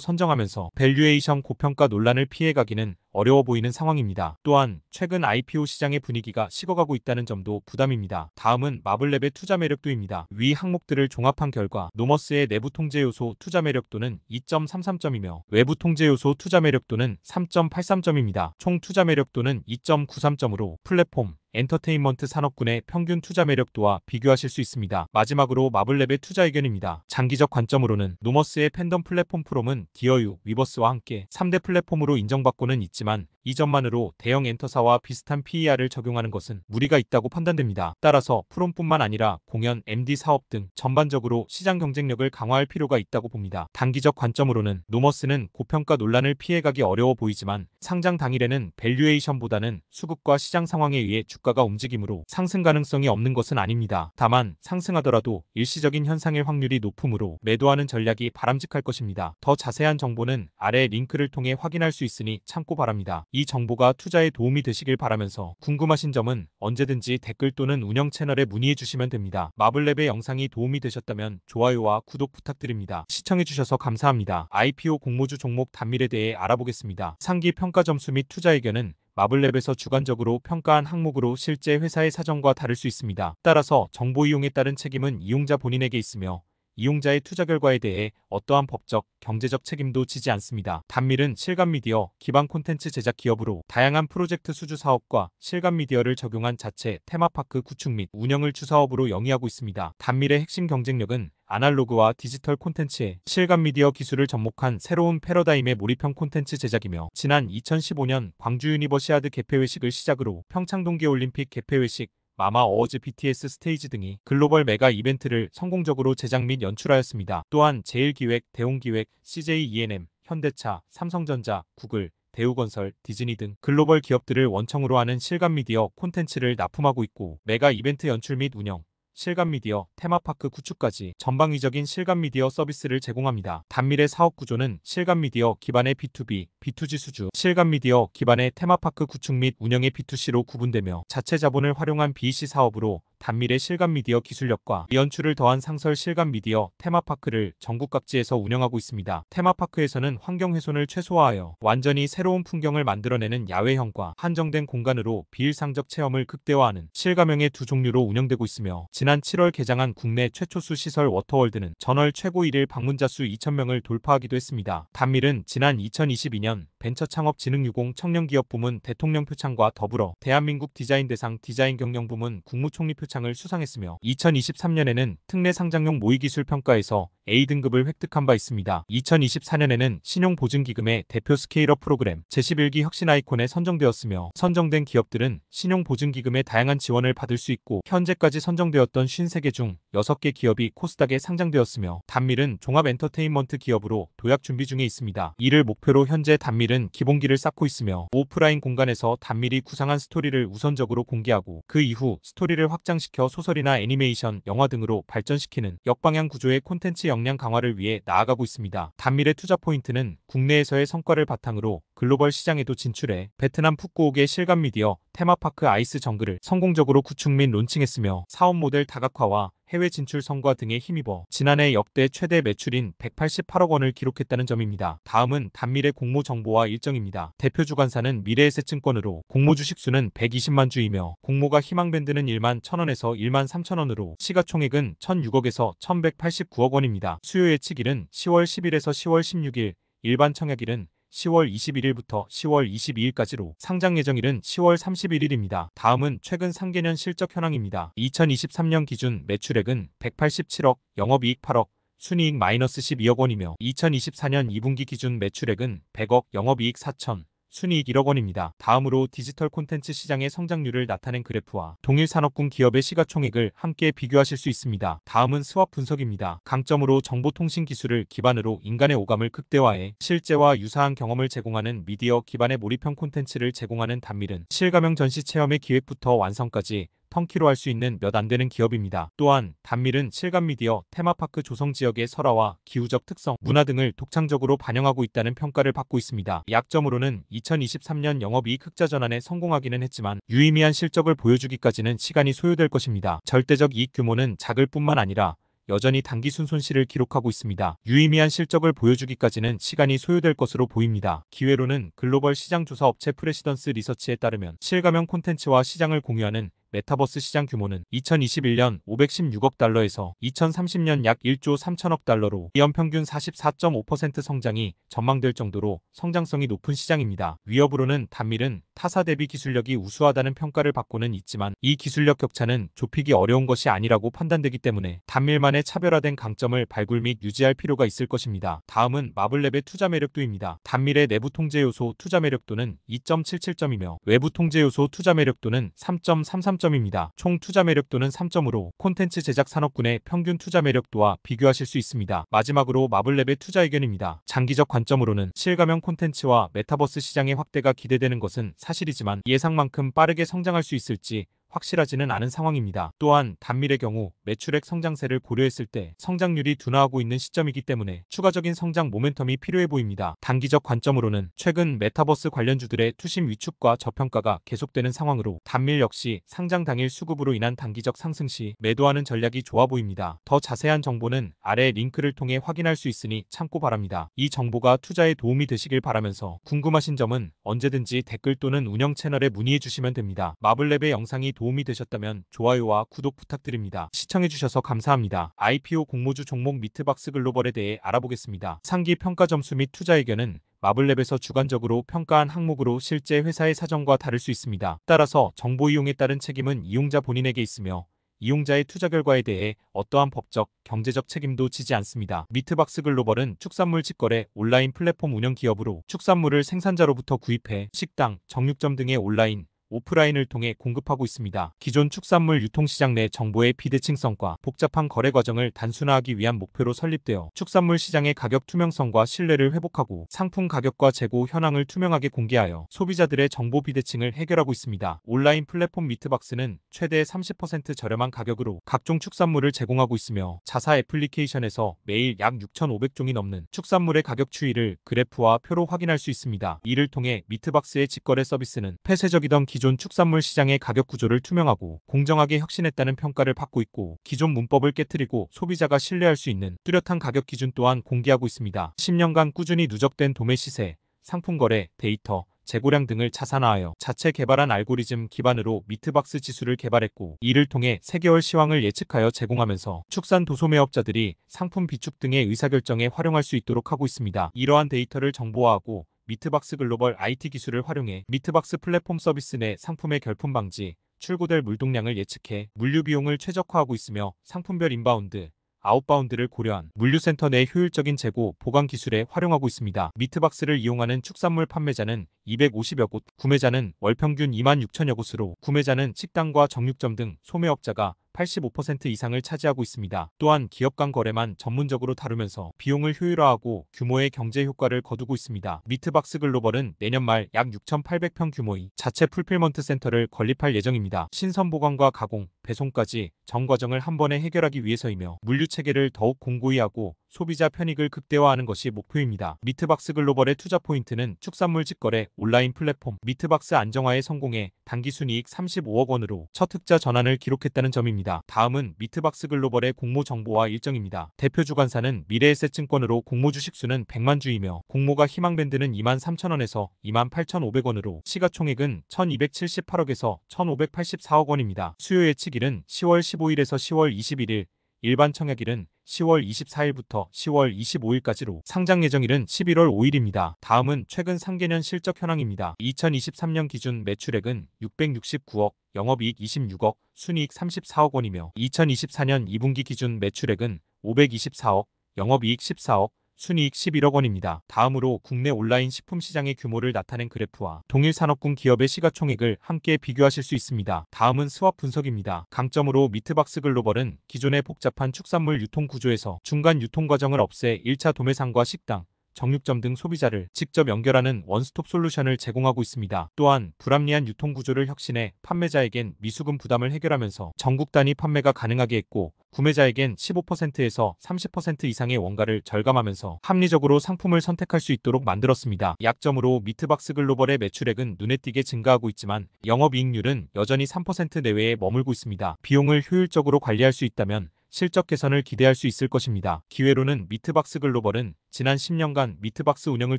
선정하면서 밸류에이션 고평가 논란을 피해가기는 어려워 보이는 상황입니다. 또한 최근 IPO 시장의 분위기가 식어가고 있다는 점도 부담입니다. 다음은 마블랩의 투자 매력도입니다. 위 항목들을 종합한 결과 노머스의 내부 통제 요소 투자 매력도는 2.33점이며 외부 통제 요소 투자 매력도는 3.83점입니다. 총 투자 매력도는 2.93점으로 플랫폼, 엔터테인먼트 산업군의 평균 투자 매력도와 비교하실 수 있습니다. 마지막으로 마블랩의 투자 의견입니다. 장기적 관점으로는 노머스의 팬덤 플랫폼 프롬은 디어유, 위버스와 함께 3대 플랫폼으로 인정받고는 있지만 이 점만으로 대형 엔터사와 비슷한 PER을 적용하는 것은 무리가 있다고 판단됩니다. 따라서 프롬뿐만 아니라 공연, MD 사업 등 전반적으로 시장 경쟁력을 강화할 필요가 있다고 봅니다. 단기적 관점으로는 노머스는 고평가 논란을 피해가기 어려워 보이지만 상장 당일에는 밸류에이션보다는 수급과 시장 상황에 의해 주가가 움직이므로 상승 가능성이 없는 것은 아닙니다. 다만 상승하더라도 일시적인 현상일 확률이 높으므로 매도하는 전략이 바람직할 것입니다. 더 자세한 정보는 아래 링크를 통해 확인할 수 있으니 참고 바랍니다. 이 정보가 투자에 도움이 되시길 바라면서 궁금하신 점은 언제든지 댓글 또는 운영 채널에 문의해 주시면 됩니다. 마블랩의 영상이 도움이 되셨다면 좋아요와 구독 부탁드립니다. 시청해주셔서 감사합니다. IPO 공모주 종목 단밀에 대해 알아보겠습니다. 상기 평가 점수 및 투자 의견은 마블랩에서 주관적으로 평가한 항목으로 실제 회사의 사정과 다를 수 있습니다. 따라서 정보 이용에 따른 책임은 이용자 본인에게 있으며 이용자의 투자 결과에 대해 어떠한 법적, 경제적 책임도 지지 않습니다. 단밀은 실감미디어 기반 콘텐츠 제작 기업으로 다양한 프로젝트 수주 사업과 실감미디어를 적용한 자체 테마파크 구축 및 운영을 주사업으로 영위하고 있습니다. 단밀의 핵심 경쟁력은 아날로그와 디지털 콘텐츠의 실감미디어 기술을 접목한 새로운 패러다임의 몰입형 콘텐츠 제작이며 지난 2015년 광주 유니버시아드 개폐회식을 시작으로 평창 동계올림픽 개폐회식, 마마 어워즈 BTS 스테이지 등이 글로벌 메가 이벤트를 성공적으로 제작 및 연출하였습니다. 또한 제일기획, 대웅기획, CJ E&M, 현대차, 삼성전자, 구글, 대우건설, 디즈니 등 글로벌 기업들을 원청으로 하는 실감미디어 콘텐츠를 납품하고 있고 메가 이벤트 연출 및 운영, 실감미디어, 테마파크 구축까지 전방위적인 실감미디어 서비스를 제공합니다. 단밀의 사업 구조는 실감미디어 기반의 B2B, B2G 수주, 실감미디어 기반의 테마파크 구축 및 운영의 B2C로 구분되며 자체 자본을 활용한 BEC 사업으로 단밀의 실감미디어 기술력과 연출을 더한 상설 실감미디어 테마파크를 전국 각지에서 운영하고 있습니다. 테마파크에서는 환경훼손을 최소화하여 완전히 새로운 풍경을 만들어내는 야외형과 한정된 공간으로 비일상적 체험을 극대화하는 실감형의 두 종류로 운영되고 있으며 지난 7월 개장한 국내 최초수 시설 워터월드는 전월 최고 1일 방문자 수 2,000명을 돌파하기도 했습니다. 단밀은 지난 2022년 벤처창업진흥유공 청년기업부문 대통령 표창과 더불어 대한민국 디자인대상 디자인경영부문 국무총리 표창을 수상했으며 2023년에는 특례 상장용 모의기술 평가에서 A등급을 획득한 바 있습니다. 2024년에는 신용보증기금의 대표 스케일업 프로그램 제11기 혁신 아이콘에 선정되었으며 선정된 기업들은 신용보증기금의 다양한 지원을 받을 수 있고 현재까지 선정되었던 53개 중 6개 기업이 코스닥에 상장되었으며 단밀은 종합 엔터테인먼트 기업으로 도약 준비 중에 있습니다. 이를 목표로 현재 단밀은 기본기를 쌓고 있으며 오프라인 공간에서 단밀이 구상한 스토리를 우선적으로 공개하고 그 이후 스토리를 확장시켜 소설이나 애니메이션, 영화 등으로 발전시키는 역방향 구조의 콘텐츠 역량 강화를 위해 나아가고 있습니다. 단밀의 투자 포인트는 국내에서의 성과를 바탕으로 글로벌 시장에도 진출해 베트남 푸꾸옥의 실감미디어 테마파크 아이스 정글을 성공적으로 구축 및 론칭했으며 사업 모델 다각화와 해외 진출 성과 등에 힘입어 지난해 역대 최대 매출인 188억 원을 기록했다는 점입니다. 다음은 단밀의 공모 정보와 일정입니다. 대표 주관사는 미래에셋증권으로 공모 주식 수는 120만 주이며 공모가 희망밴드는 1만 1,000원에서 1만 3천원으로 시가총액은 1,006억에서 1,189억 원입니다. 수요 예측일은 10월 10일에서 10월 16일, 일반 청약일은 10월 21일부터 10월 22일까지로 상장 예정일은 10월 31일입니다. 다음은 최근 3개년 실적 현황입니다. 2023년 기준 매출액은 187억, 영업이익 8억, 순이익 -12억 원이며 2024년 2분기 기준 매출액은 100억, 영업이익 4천, 순이익 1억 원입니다. 다음으로 디지털 콘텐츠 시장의 성장률을 나타낸 그래프와 동일 산업군 기업의 시가총액을 함께 비교하실 수 있습니다. 다음은 스왑 분석입니다. 강점으로 정보통신 기술을 기반으로 인간의 오감을 극대화해 실제와 유사한 경험을 제공하는 미디어 기반의 몰입형 콘텐츠를 제공하는 단밀은 실감형 전시 체험의 기획부터 완성까지 턴키로 할 수 있는 몇 안 되는 기업입니다. 또한 단밀은 실감 미디어, 테마파크 조성 지역의 설화와 기후적 특성, 문화 등을 독창적으로 반영하고 있다는 평가를 받고 있습니다. 약점으로는 2023년 영업이익 흑자 전환에 성공하기는 했지만 유의미한 실적을 보여주기까지는 시간이 소요될 것입니다. 절대적 이익 규모는 작을 뿐만 아니라 여전히 단기순 손실을 기록하고 있습니다. 유의미한 실적을 보여주기까지는 시간이 소요될 것으로 보입니다. 기회로는 글로벌 시장조사 업체 프레시던스 리서치에 따르면 실감형 콘텐츠와 시장을 공유하는 메타버스 시장 규모는 2021년 516억 달러에서 2030년 약 1조 3천억 달러로 연평균 44.5% 성장이 전망될 정도로 성장성이 높은 시장입니다. 위협으로는 단밀은 타사 대비 기술력이 우수하다는 평가를 받고는 있지만 이 기술력 격차는 좁히기 어려운 것이 아니라고 판단되기 때문에 단밀만의 차별화된 강점을 발굴 및 유지할 필요가 있을 것입니다. 다음은 마블랩의 투자 매력도입니다. 단밀의 내부 통제 요소 투자 매력도는 2.77점이며 외부 통제 요소 투자 매력도는 3.33점입니다. 총 투자 매력도는 3점으로 콘텐츠 제작 산업군의 평균 투자 매력도와 비교하실 수 있습니다. 마지막으로 마블랩의 투자 의견입니다. 장기적 관점으로는 실감형 콘텐츠와 메타버스 시장의 확대가 기대되는 것은 사실이지만 예상만큼 빠르게 성장할 수 있을지 확실하지는 않은 상황입니다. 또한 단밀의 경우 매출액 성장세를 고려했을 때 성장률이 둔화하고 있는 시점이기 때문에 추가적인 성장 모멘텀이 필요해 보입니다. 단기적 관점으로는 최근 메타버스 관련주들의 투심 위축과 저평가가 계속되는 상황으로 단밀 역시 상장 당일 수급으로 인한 단기적 상승 시 매도하는 전략이 좋아 보입니다. 더 자세한 정보는 아래 링크를 통해 확인할 수 있으니 참고 바랍니다. 이 정보가 투자에 도움이 되시길 바라면서 궁금하신 점은 언제든지 댓글 또는 운영 채널에 문의해 주시면 됩니다. 마블랩의 영상이 도움이 되셨다면 좋아요와 구독 부탁드립니다. 시청해주셔서 감사합니다. IPO 공모주 종목 미트박스 글로벌에 대해 알아보겠습니다. 상기 평가 점수 및 투자 의견은 마블랩에서 주관적으로 평가한 항목으로 실제 회사의 사정과 다를 수 있습니다. 따라서 정보 이용에 따른 책임은 이용자 본인에게 있으며 이용자의 투자 결과에 대해 어떠한 법적, 경제적 책임도 지지 않습니다. 미트박스 글로벌은 축산물 직거래 온라인 플랫폼 운영 기업으로 축산물을 생산자로부터 구입해 식당, 정육점 등의 온라인, 오프라인을 통해 공급하고 있습니다. 기존 축산물 유통시장 내 정보의 비대칭성과 복잡한 거래 과정을 단순화하기 위한 목표로 설립되어 축산물 시장의 가격 투명성과 신뢰를 회복하고 상품 가격과 재고 현황을 투명하게 공개하여 소비자들의 정보 비대칭을 해결하고 있습니다. 온라인 플랫폼 미트박스는 최대 30% 저렴한 가격으로 각종 축산물을 제공하고 있으며 자사 애플리케이션에서 매일 약 6,500종이 넘는 축산물의 가격 추이를 그래프와 표로 확인할 수 있습니다. 이를 통해 미트박스의 직거래 서비스는 폐쇄적이던 기존 축산물 시장의 가격 구조를 투명하고 공정하게 혁신했다는 평가를 받고 있고 기존 문법을 깨트리고 소비자가 신뢰할 수 있는 뚜렷한 가격 기준 또한 공개하고 있습니다. 10년간 꾸준히 누적된 도매 시세, 상품 거래, 데이터, 재고량 등을 자산화하여 자체 개발한 알고리즘 기반으로 미트박스 지수를 개발했고 이를 통해 3개월 시황을 예측하여 제공하면서 축산 도소매업자들이 상품 비축 등의 의사결정에 활용할 수 있도록 하고 있습니다. 이러한 데이터를 정보화하고 미트박스 글로벌 IT 기술을 활용해 미트박스 플랫폼 서비스 내 상품의 결품 방지, 출고될 물동량을 예측해 물류 비용을 최적화하고 있으며 상품별 인바운드, 아웃바운드를 고려한 물류센터 내 효율적인 재고, 보관 기술에 활용하고 있습니다. 미트박스를 이용하는 축산물 판매자는 250여 곳, 구매자는 월 평균 26,000여 곳으로 구매자는 식당과 정육점 등 소매업자가 85% 이상을 차지하고 있습니다. 또한 기업 간 거래만 전문적으로 다루면서 비용을 효율화하고 규모의 경제 효과를 거두고 있습니다. 미트박스 글로벌은 내년 말 약 6,800평 규모의 자체 풀필먼트 센터를 건립할 예정입니다. 신선 보관과 가공, 배송까지 전 과정을 한 번에 해결하기 위해서이며 물류 체계를 더욱 공고히 하고 소비자 편익을 극대화하는 것이 목표입니다. 미트박스 글로벌의 투자 포인트는 축산물 직거래 온라인 플랫폼 미트박스 안정화에 성공해 당기순이익 35억 원으로 첫 흑자 전환을 기록했다는 점입니다. 다음은 미트박스 글로벌의 공모 정보와 일정입니다. 대표 주관사는 미래에셋증권으로 공모 주식수는 100만 주이며 공모가 희망밴드는 23,000원에서 28,500원으로 시가총액은 1,278억에서 1,584억 원입니다. 수요 예측일은 10월 15일에서 10월 21일, 일반 청약일은 10월 24일부터 10월 25일까지로 상장 예정일은 11월 5일입니다. 다음은 최근 상계년 실적 현황입니다. 2023년 기준 매출액은 669억, 영업이익 26억, 순이익 34억 원이며 2024년 2분기 기준 매출액은 524억, 영업이익 14억, 순이익 11억 원입니다. 다음으로 국내 온라인 식품 시장의 규모를 나타낸 그래프와 동일 산업군 기업의 시가총액을 함께 비교하실 수 있습니다. 다음은 스왑 분석입니다. 강점으로 미트박스 글로벌은 기존의 복잡한 축산물 유통 구조에서 중간 유통 과정을 없애 1차 도매상과 식당, 정육점 등 소비자를 직접 연결하는 원스톱 솔루션을 제공하고 있습니다. 또한 불합리한 유통 구조를 혁신해 판매자에겐 미수금 부담을 해결하면서 전국 단위 판매가 가능하게 했고, 구매자에겐 15%에서 30% 이상의 원가를 절감하면서 합리적으로 상품을 선택할 수 있도록 만들었습니다. 약점으로 미트박스 글로벌의 매출액은 눈에 띄게 증가하고 있지만 영업이익률은 여전히 3% 내외에 머물고 있습니다. 비용을 효율적으로 관리할 수 있다면 실적 개선을 기대할 수 있을 것입니다. 기회로는 미트박스 글로벌은 지난 10년간 미트박스 운영을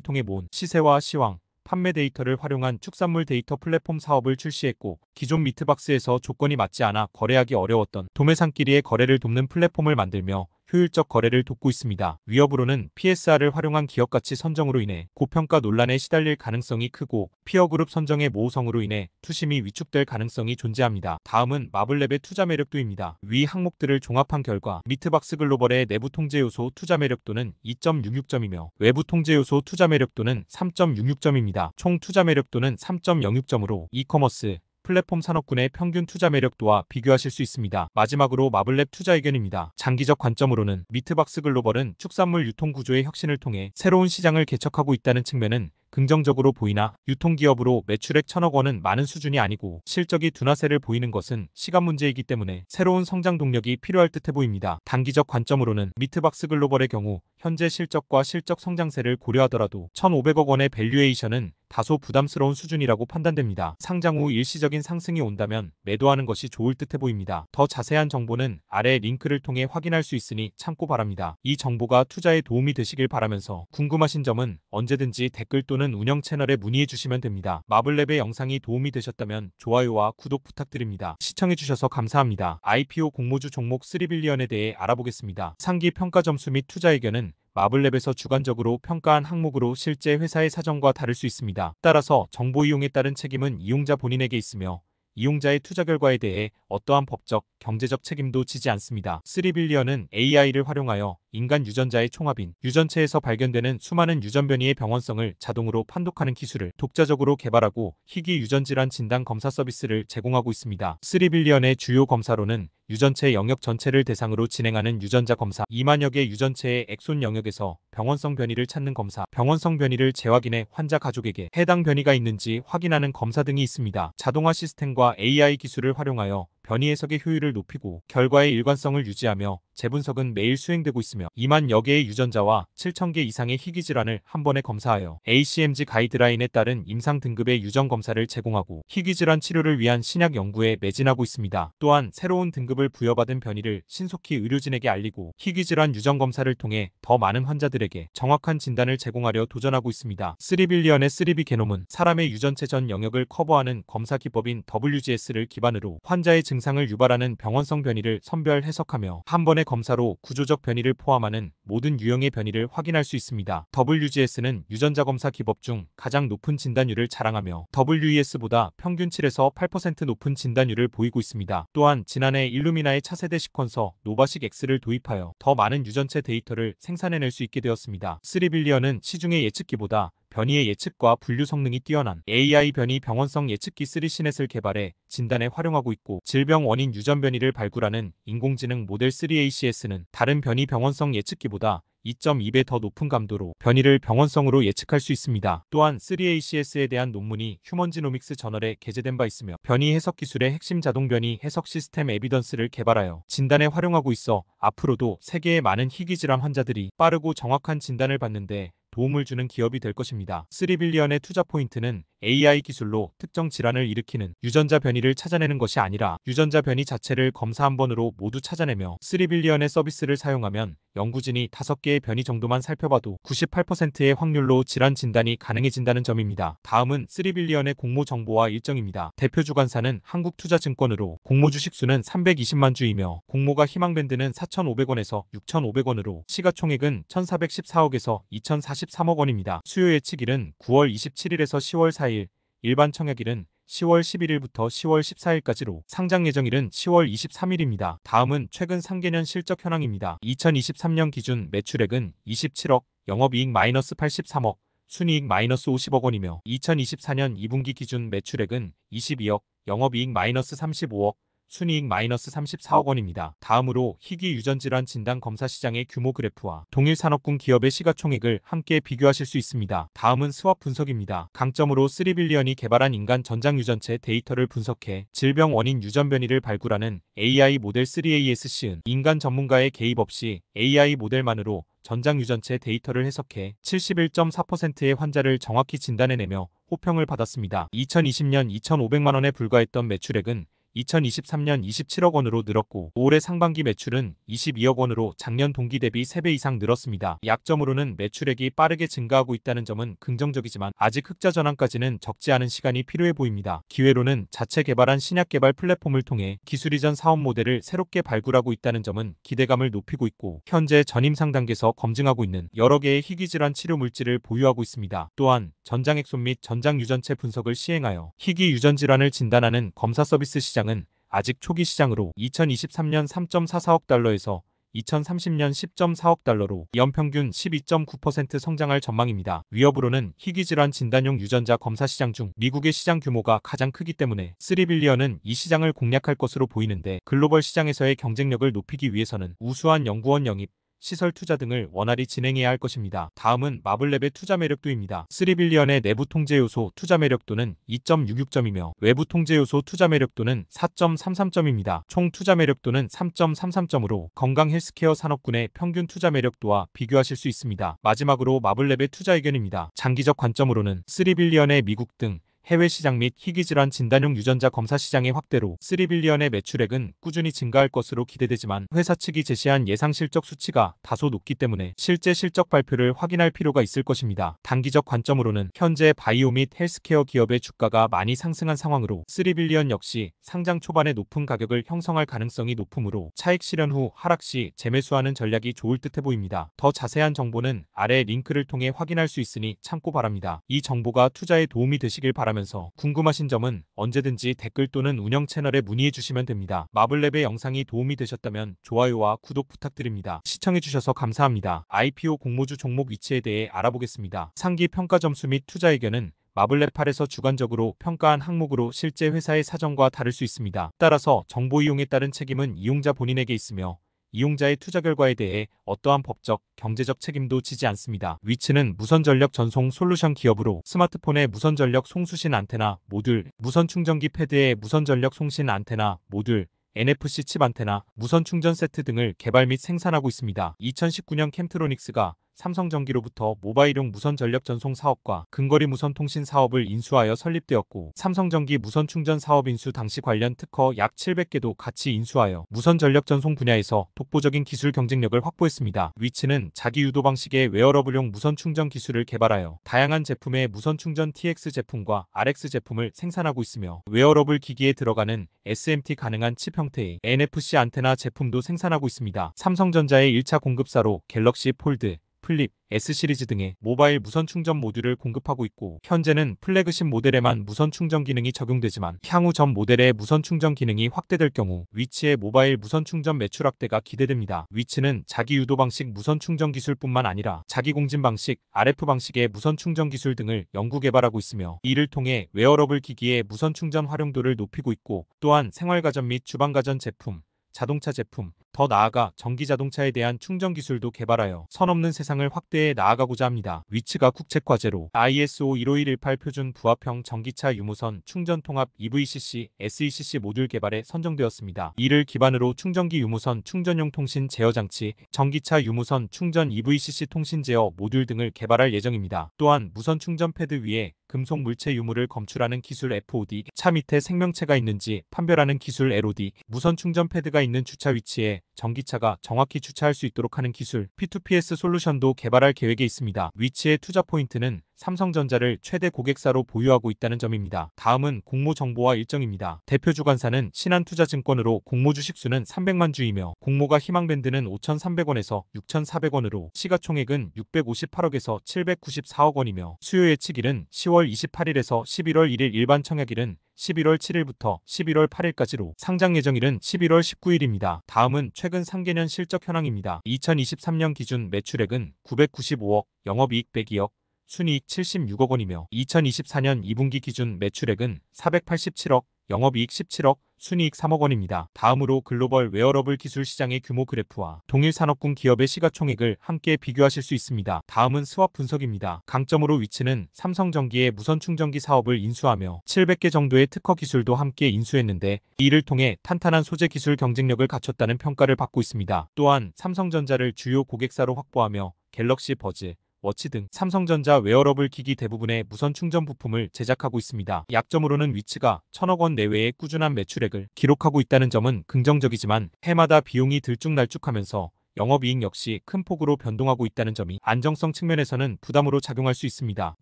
통해 모은 시세와 시황, 판매 데이터를 활용한 축산물 데이터 플랫폼 사업을 출시했고, 기존 미트박스에서 조건이 맞지 않아 거래하기 어려웠던 도매상끼리의 거래를 돕는 플랫폼을 만들며 효율적 거래를 돕고 있습니다. 위협으로는 PSR을 활용한 기업가치 선정으로 인해 고평가 논란에 시달릴 가능성이 크고, 피어그룹 선정의 모호성으로 인해 투심이 위축될 가능성이 존재합니다. 다음은 마블랩의 투자 매력도입니다. 위 항목들을 종합한 결과 미트박스 글로벌의 내부 통제 요소 투자 매력도는 2.66점이며 외부 통제 요소 투자 매력도는 3.66점입니다. 총 투자 매력도는 3.06점으로 이커머스 플랫폼 산업군의 평균 투자 매력도와 비교하실 수 있습니다. 마지막으로 마블랩 투자 의견입니다. 장기적 관점으로는 미트박스 글로벌은 축산물 유통 구조의 혁신을 통해 새로운 시장을 개척하고 있다는 측면은 긍정적으로 보이나, 유통기업으로 매출액 1,000억 원은 많은 수준이 아니고 실적이 둔화세를 보이는 것은 시간 문제이기 때문에 새로운 성장 동력이 필요할 듯해 보입니다. 단기적 관점으로는 미트박스 글로벌의 경우 현재 실적과 실적 성장세를 고려하더라도 1,500억 원의 밸류에이션은 다소 부담스러운 수준이라고 판단됩니다. 상장 후 일시적인 상승이 온다면 매도하는 것이 좋을 듯해 보입니다. 더 자세한 정보는 아래 링크를 통해 확인할 수 있으니 참고 바랍니다. 이 정보가 투자에 도움이 되시길 바라면서 궁금하신 점은 언제든지 댓글 또는 운영 채널에 문의해 주시면 됩니다. 마블랩의 영상이 도움이 되셨다면 좋아요와 구독 부탁드립니다. 시청해주셔서 감사합니다. IPO 공모주 종목 3빌리언에 대해 알아보겠습니다. 상기 평가 점수 및 투자 의견은 마블랩에서 주관적으로 평가한 항목으로 실제 회사의 사정과 다를 수 있습니다. 따라서 정보 이용에 따른 책임은 이용자 본인에게 있으며 이용자의 투자 결과에 대해 어떠한 법적, 경제적 책임도 지지 않습니다. 3빌리언은 AI를 활용하여 인간 유전자의 총합인 유전체에서 발견되는 수많은 유전 변이의 병원성을 자동으로 판독하는 기술을 독자적으로 개발하고 희귀 유전질환 진단 검사 서비스를 제공하고 있습니다. 3빌리언의 주요 검사로는 유전체 영역 전체를 대상으로 진행하는 유전자 검사, 2만여 개 유전체의 엑손 영역에서 병원성 변이를 찾는 검사, 병원성 변이를 재확인해 환자 가족에게 해당 변이가 있는지 확인하는 검사 등이 있습니다. 자동화 시스템과 AI 기술을 활용하여 변이 해석의 효율을 높이고 결과의 일관성을 유지하며 재분석은 매일 수행되고 있으며 2만여 개의 유전자와 7,000개 이상의 희귀 질환을 한 번에 검사하여 ACMG 가이드라인에 따른 임상 등급의 유전 검사를 제공하고 희귀 질환 치료를 위한 신약 연구에 매진하고 있습니다. 또한 새로운 등급을 부여받은 변이를 신속히 의료진에게 알리고 희귀 질환 유전 검사를 통해 더 많은 환자들에게 정확한 진단을 제공하려 도전하고 있습니다. 3빌리언의 3B 게놈은 사람의 유전체 전 영역을 커버하는 검사 기법인 WGS를 기반으로 환자의 증상을 유발하는 병원성 변이를 선별 해석하며 한 번의 검사로 구조적 변이를 포함하는 모든 유형의 변이를 확인할 수 있습니다. WGS는 유전자 검사 기법 중 가장 높은 진단율을 자랑하며 WES보다 평균 7에서 8% 높은 진단율을 보이고 있습니다. 또한 지난해 일루미나의 차세대 시퀀서 노바식 X를 도입하여 더 많은 유전체 데이터를 생산해낼 수 있게 되었습니다. 3빌리언은 시중의 예측기보다 변이의 예측과 분류 성능이 뛰어난 AI 변이 병원성 예측기 3시넷을 개발해 진단에 활용하고 있고, 질병 원인 유전 변이를 발굴하는 인공지능 모델 3ACS는 다른 변이 병원성 예측기보다 2.2배 더 높은 감도로 변이를 병원성으로 예측할 수 있습니다. 또한 3ACS에 대한 논문이 휴먼지노믹스 저널에 게재된 바 있으며 변이 해석 기술의 핵심 자동 변이 해석 시스템 에비던스를 개발하여 진단에 활용하고 있어 앞으로도 세계의 많은 희귀 질환 환자들이 빠르고 정확한 진단을 받는데 도움을 주는 기업이 될 것입니다. 3빌리언의 투자 포인트는 AI 기술로 특정 질환을 일으키는 유전자 변이를 찾아내는 것이 아니라 유전자 변이 자체를 검사 한 번으로 모두 찾아내며 3빌리언의 서비스를 사용하면 연구진이 5개의 변이 정도만 살펴봐도 98%의 확률로 질환 진단이 가능해진다는 점입니다. 다음은 3빌리언의 공모 정보와 일정입니다. 대표 주관사는 한국투자증권으로 공모 주식 수는 320만 주이며 공모가 희망밴드는 4,500원에서 6,500원으로 시가총액은 1,414억에서 2,043억 원입니다. 수요 예측일은 9월 27일에서 10월 4일, 일반 청약일은 10월 11일부터 10월 14일까지로 상장 예정일은 10월 23일입니다. 다음은 최근 상계년 실적 현황입니다. 2023년 기준 매출액은 27억, 영업이익 마이너스 83억, 순이익 마이너스 50억 원이며 2024년 2분기 기준 매출액은 22억, 영업이익 마이너스 35억, 순이익 마이너스 34억 원입니다. 다음으로 희귀 유전질환 진단 검사 시장의 규모 그래프와 동일 산업군 기업의 시가총액을 함께 비교하실 수 있습니다. 다음은 스왑 분석입니다. 강점으로 3빌리언이 개발한 인간 전장 유전체 데이터를 분석해 질병 원인 유전 변이를 발굴하는 AI 모델 3ASC은 인간 전문가의 개입 없이 AI 모델만으로 전장 유전체 데이터를 해석해 71.4%의 환자를 정확히 진단해내며 호평을 받았습니다. 2020년 2,500만 원에 불과했던 매출액은 2023년 27억 원으로 늘었고 올해 상반기 매출은 22억 원으로 작년 동기 대비 3배 이상 늘었습니다. 약점으로는 매출액이 빠르게 증가하고 있다는 점은 긍정적이지만 아직 흑자 전환까지는 적지 않은 시간이 필요해 보입니다. 기회로는 자체 개발한 신약 개발 플랫폼을 통해 기술 이전 사업 모델을 새롭게 발굴하고 있다는 점은 기대감을 높이고 있고 현재 전임상 단계에서 검증하고 있는 여러 개의 희귀질환 치료 물질을 보유하고 있습니다. 또한 전장 액손 및 전장 유전체 분석을 시행하여 희귀 유전 질환을 진단하는 검사 서비스 시장은 아직 초기 시장으로 2023년 3.44억 달러에서 2030년 10.4억 달러로 연평균 12.9% 성장할 전망입니다. 위협으로는 희귀질환 진단용 유전자 검사 시장 중 미국의 시장 규모가 가장 크기 때문에 3빌리언은 이 시장을 공략할 것으로 보이는데 글로벌 시장에서의 경쟁력을 높이기 위해서는 우수한 연구원 영입, 시설 투자 등을 원활히 진행해야 할 것입니다. 다음은 마블랩의 투자 매력도입니다. 3빌리언의 내부 통제 요소 투자 매력도는 2.66점이며 외부 통제 요소 투자 매력도는 4.33점입니다. 총 투자 매력도는 3.33점으로 건강 헬스케어 산업군의 평균 투자 매력도와 비교하실 수 있습니다. 마지막으로 마블랩의 투자 의견입니다. 장기적 관점으로는 3빌리언의 미국 등 해외 시장 및 희귀질환 진단용 유전자 검사 시장의 확대로 3빌리언의 매출액은 꾸준히 증가할 것으로 기대되지만 회사 측이 제시한 예상 실적 수치가 다소 높기 때문에 실제 실적 발표를 확인할 필요가 있을 것입니다. 단기적 관점으로는 현재 바이오 및 헬스케어 기업의 주가가 많이 상승한 상황으로 3빌리언 역시 상장 초반에 높은 가격을 형성할 가능성이 높으므로 차익 실현 후 하락 시 재매수하는 전략이 좋을 듯해 보입니다. 더 자세한 정보는 아래 링크를 통해 확인할 수 있으니 참고 바랍니다. 이 정보가 투자에 도움이 되시길 바랍니다. 면서 궁금하신 점은 언제든지 댓글 또는 운영 채널에 문의해 주시면 됩니다. 마블랩의 영상이 도움이 되셨다면 좋아요와 구독 부탁드립니다. 시청해주셔서 감사합니다. IPO 공모주 종목 위치에 대해 알아보겠습니다. 상기 평가 점수 및 투자 의견은 마블랩 8에서 주관적으로 평가한 항목으로 실제 회사의 사정과 다를 수 있습니다. 따라서 정보 이용에 따른 책임은 이용자 본인에게 있으며 이용자의 투자 결과에 대해 어떠한 법적, 경제적 책임도 지지 않습니다. 위치는 무선전력 전송 솔루션 기업으로 스마트폰의 무선전력 송수신 안테나 모듈, 무선 충전기 패드의 무선전력 송신 안테나 모듈, NFC 칩 안테나, 무선 충전 세트 등을 개발 및 생산하고 있습니다. 2019년 캠트로닉스가 삼성전기로부터 모바일용 무선 전력 전송 사업과 근거리 무선 통신 사업을 인수하여 설립되었고 삼성전기 무선 충전 사업 인수 당시 관련 특허 약 700개도 같이 인수하여 무선 전력 전송 분야에서 독보적인 기술 경쟁력을 확보했습니다. 위치는 자기 유도 방식의 웨어러블용 무선 충전 기술을 개발하여 다양한 제품의 무선 충전 TX 제품과 RX 제품을 생산하고 있으며 웨어러블 기기에 들어가는 SMT 가능한 칩 형태의 NFC 안테나 제품도 생산하고 있습니다. 삼성전자의 1차 공급사로 갤럭시 폴드, 플립, S시리즈 등의 모바일 무선 충전 모듈을 공급하고 있고 현재는 플래그십 모델에만 무선 충전 기능이 적용되지만 향후 전 모델의 무선 충전 기능이 확대될 경우 위치의 모바일 무선 충전 매출 확대가 기대됩니다. 위치는 자기 유도 방식 무선 충전 기술뿐만 아니라 자기 공진 방식, RF 방식의 무선 충전 기술 등을 연구 개발하고 있으며 이를 통해 웨어러블 기기의 무선 충전 활용도를 높이고 있고 또한 생활가전 및 주방가전 제품, 자동차 제품, 더 나아가 전기자동차에 대한 충전 기술도 개발하여 선 없는 세상을 확대해 나아가고자 합니다. 위치가 국책과제로 ISO 15118 표준 부합형 전기차 유무선 충전 통합 EVCC, SECC 모듈 개발에 선정되었습니다. 이를 기반으로 충전기 유무선 충전용 통신 제어 장치, 전기차 유무선 충전 EVCC 통신 제어 모듈 등을 개발할 예정입니다. 또한 무선 충전 패드 위에 금속 물체 유무를 검출하는 기술 FOD, 차 밑에 생명체가 있는지 판별하는 기술 LOD, 무선 충전 패드가 있는 주차 위치에 전기차가 정확히 주차할 수 있도록 하는 기술 P2PS 솔루션도 개발할 계획에 있습니다. 위치의 투자 포인트는 삼성전자를 최대 고객사로 보유하고 있다는 점입니다. 다음은 공모 정보와 일정입니다. 대표 주관사는 신한투자증권으로 공모 주식수는 300만 주이며 공모가 희망밴드는 5,300원에서 6,400원으로 시가총액은 658억에서 794억 원이며 수요 예측일은 10월 28일에서 11월 1일 일반 청약일은 11월 7일부터 11월 8일까지로 상장 예정일은 11월 19일입니다. 다음은 최근 상계년 실적 현황입니다. 2023년 기준 매출액은 995억, 영업이익 102억, 순이익 76억 원이며 2024년 2분기 기준 매출액은 487억, 영업이익 17억, 순이익 3억 원입니다. 다음으로 글로벌 웨어러블 기술 시장의 규모 그래프와 동일 산업군 기업의 시가총액을 함께 비교하실 수 있습니다. 다음은 스왑 분석입니다. 강점으로 위치는 삼성전기의 무선 충전기 사업을 인수하며 700개 정도의 특허 기술도 함께 인수했는데 이를 통해 탄탄한 소재 기술 경쟁력을 갖췄다는 평가를 받고 있습니다. 또한 삼성전자를 주요 고객사로 확보하며 갤럭시 버즈, 워치 등 삼성전자 웨어러블 기기 대부분의 무선 충전 부품을 제작하고 있습니다. 약점으로는 위치가 1,000억 원 내외의 꾸준한 매출액을 기록하고 있다는 점은 긍정적이지만 해마다 비용이 들쭉날쭉하면서 영업이익 역시 큰 폭으로 변동하고 있다는 점이 안정성 측면에서는 부담으로 작용할 수 있습니다.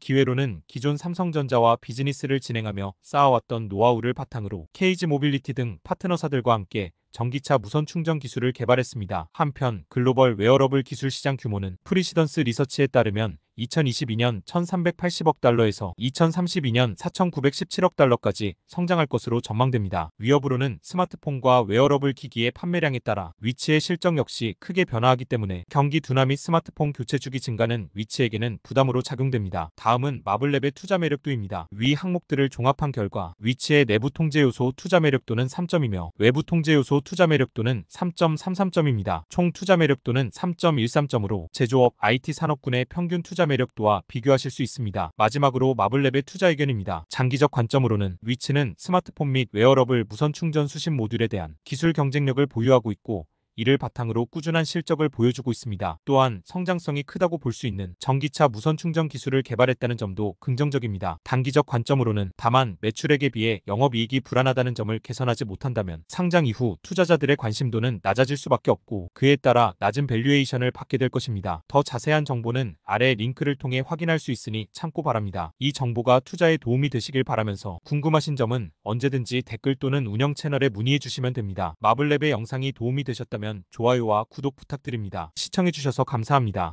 기회로는 기존 삼성전자와 비즈니스를 진행하며 쌓아왔던 노하우를 바탕으로 KG 모빌리티 등 파트너사들과 함께 전기차 무선 충전 기술을 개발했습니다. 한편 글로벌 웨어러블 기술 시장 규모는 프리시던스 리서치에 따르면 2022년 1,380억 달러에서 2032년 4,917억 달러까지 성장할 것으로 전망됩니다. 위협으로는 스마트폰과 웨어러블 기기의 판매량에 따라 위치의 실적 역시 크게 변화하기 때문에 경기 둔화 및 스마트폰 교체 주기 증가는 위치에게는 부담으로 작용됩니다. 다음은 마블랩의 투자 매력도입니다. 위 항목들을 종합한 결과 위치의 내부 통제 요소 투자 매력도는 3점이며 외부 통제 요소 투자 매력도는 3.33점입니다. 총 투자 매력도는 3.13점으로 제조업 IT 산업군의 평균 투자 매력도와 비교하실 수 있습니다. 마지막으로 마블랩의 투자 의견입니다. 장기적 관점으로는 위치는 스마트폰 및 웨어러블 무선 충전 수신 모듈에 대한 기술 경쟁력을 보유하고 있고 이를 바탕으로 꾸준한 실적을 보여주고 있습니다. 또한 성장성이 크다고 볼 수 있는 전기차 무선 충전 기술을 개발했다는 점도 긍정적입니다. 단기적 관점으로는 다만 매출액에 비해 영업이익이 불안하다는 점을 개선하지 못한다면 상장 이후 투자자들의 관심도는 낮아질 수밖에 없고 그에 따라 낮은 밸류에이션을 받게 될 것입니다. 더 자세한 정보는 아래 링크를 통해 확인할 수 있으니 참고 바랍니다. 이 정보가 투자에 도움이 되시길 바라면서 궁금하신 점은 언제든지 댓글 또는 운영 채널에 문의해 주시면 됩니다. 마블랩의 영상이 도움이 되셨다면 좋아요와 구독 부탁드립니다. 시청해주셔서 감사합니다.